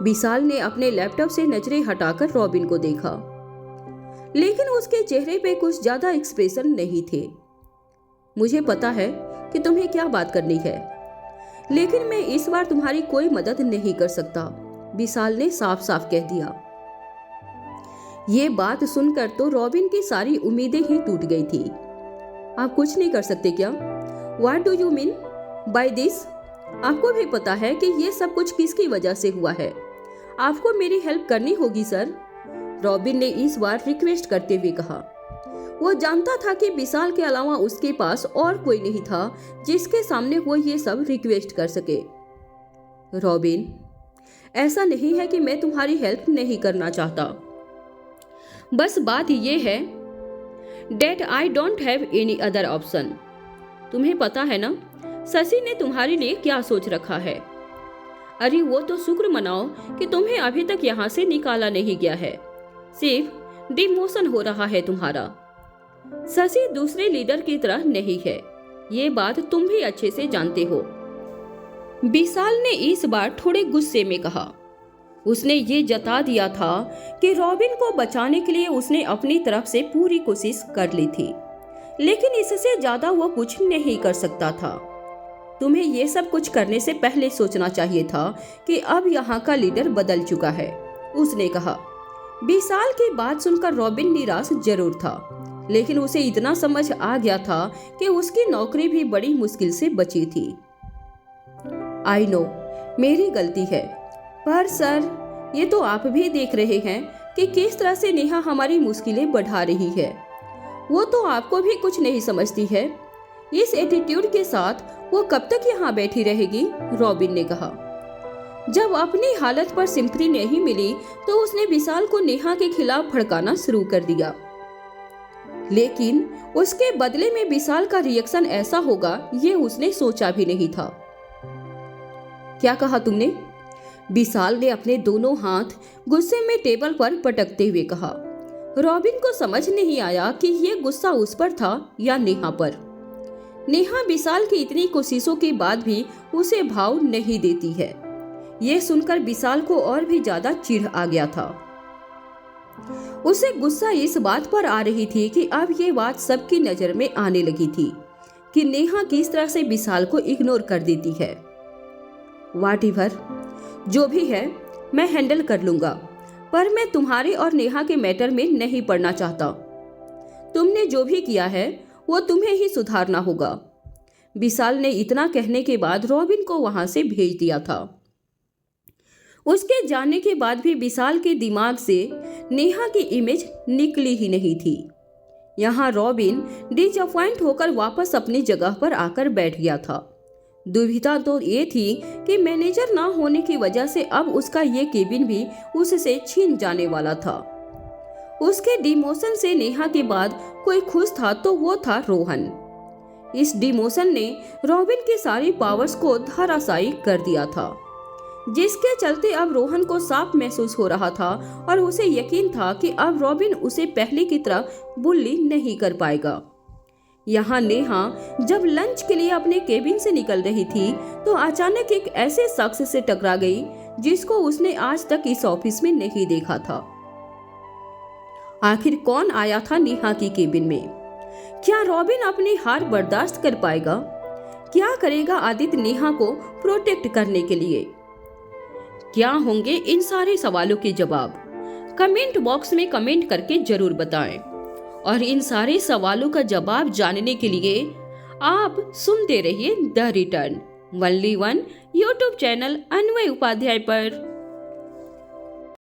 विशाल ने अपने लैपटॉप से नजरें हटाकर रॉबिन को देखा, लेकिन उसके चेहरे पे कुछ ज्यादा एक्सप्रेशन नहीं थे। मुझे पता है कि तुम्हें क्या बात करनी है, लेकिन मैं इस बार तुम्हारी कोई मदद नहीं कर सकता, विशाल ने साफ साफ कह दिया। ये बात सुनकर तो रॉबिन की सारी उम्मीदें ही टूट गई थी। आप कुछ नहीं कर सकते क्या? What do you mean by this? आपको भी पता है कि ये सब कुछ किसकी वजह से हुआ है। आपको मेरी हेल्प करनी होगी सर, रॉबिन ने इस बार रिक्वेस्ट करते हुए कहा। वो जानता था कि विशाल के अलावा उसके पास और कोई नहीं था जिसके सामने वो ये सब रिक्वेस्ट कर सके। रॉबिन, ऐसा नहीं है कि मैं तुम्हारी हेल्प नहीं करना चाहता, बस बात ये है that I don't have any other option. तुम्हें पता है ना शशि ने तुम्हारे लिए क्या सोच रखा है? अरे वो तो शुक्र मनाओ कि तुम्हें अभी तक यहाँ से निकाला नहीं गया है, सिर्फ डिमोशन हो रहा है तुम्हारा। शशि दूसरे लीडर की तरह नहीं है, ये बात तुम भी अच्छे से जानते हो। विशाल ने इस बार थोड़े गुस्से में कहा। उसने ये जता दिया था कि रॉबिन को बचाने के लिए उसने अपनी तरफ से पूरी कोशिश कर ली थी, लेकिन इससे ज्यादा वो कुछ नहीं कर सकता था। तुम्हें ये सब कुछ करने से पहले सोचना चाहिए था कि अब यहाँ का लीडर बदल चुका है, उसने कहा। विशाल की बात सुनकर रॉबिन निराश जरूर था, लेकिन उसे इतना समझ आ गया था कि उसकी नौकरी भी बड़ी मुश्किल से बची थी। आई नो, मेरी गलती है, पर सर, ये तो आप भी देख रहे हैं कि किस तरह से नेहा हमारी मुश्किलें बढ़ा रही है। वो तो आपको भी कुछ नहीं समझती है। इस एटीट्यूड के साथ वो कब तक यहाँ बैठी रहेगी, रॉबिन ने कहा। जब अपनी हालत पर सिंपैथी नहीं मिली तो उसने विशाल को नेहा के खिलाफ भड़काना शुरू कर दिया, लेकिन उसके बदले में विशाल का रिएक्शन ऐसा होगा ये उसने सोचा भी नहीं था। क्या कहा तुमने? विशाल ने अपने दोनों हाथ गुस्से में टेबल पर पटकते हुए कहा। रॉबिन को समझ नहीं आया कि ये गुस्सा उस पर था या नेहा पर। नेहा विशाल की इतनी कोशिशों के बाद भी उसे भाव नहीं देती है। ये सुनकर विशाल को और भी ज्यादा चिढ़ आ गया था। उसे गुस्सा इस बात पर आ रही थी कि अब ये बात सबकी नजर में आने लगी थी कि नेहा किस तरह से विशाल को इग्नोर कर देती है। व्हाटएवर, जो भी है मैं हैंडल कर लूंगा, पर मैं तुम्हारे और नेहा के मैटर में नहीं पड़ना चाहता। तुमने जो भी किया है वो तुम्हें ही सुधारना होगा। विशाल ने इतना कहने के बाद रॉबिन को वहां से भेज दिया था। उसके जाने के बाद भी विशाल के दिमाग से नेहा की इमेज निकली ही नहीं थी। यहाँ रॉबिन डिसअपॉइंट होकर वापस अपनी जगह पर आकर बैठ गया था। दुविधा तो ये थी कि मैनेजर ना होने की वजह से अब उसका ये केबिन भी उससे छीन जाने वाला था। उसके डिमोशन से नेहा के बाद कोई खुश था तो वो था रोहन। इस डिमोशन ने रॉबिन की सारी पावर्स को धराशायी कर दिया था, जिसके चलते अब रोहन को साफ महसूस हो रहा था और उसे यकीन था कि अब रॉबिन उसे पहले की तरह बुल्ली नहीं कर पाएगा। यहाँ नेहा जब लंच के लिए अपने केबिन से निकल रही थी तो अचानक एक ऐसे शख्स से टकरा गई जिसको उसने आज तक इस ऑफिस में नहीं देखा था। आखिर कौन आया था नेहा की केबिन में? क्या रॉबिन अपनी हार बर्दाश्त कर पाएगा? क्या करेगा आदित्य नेहा को प्रोटेक्ट करने के लिए? क्या होंगे इन सारे सवालों के जवाब? कमेंट बॉक्स में कमेंट करके जरूर बताएं। और इन सारे सवालों का जवाब जानने के लिए आप सुनते रहिए the return, only one YouTube channel अन्वय उपाध्याय पर।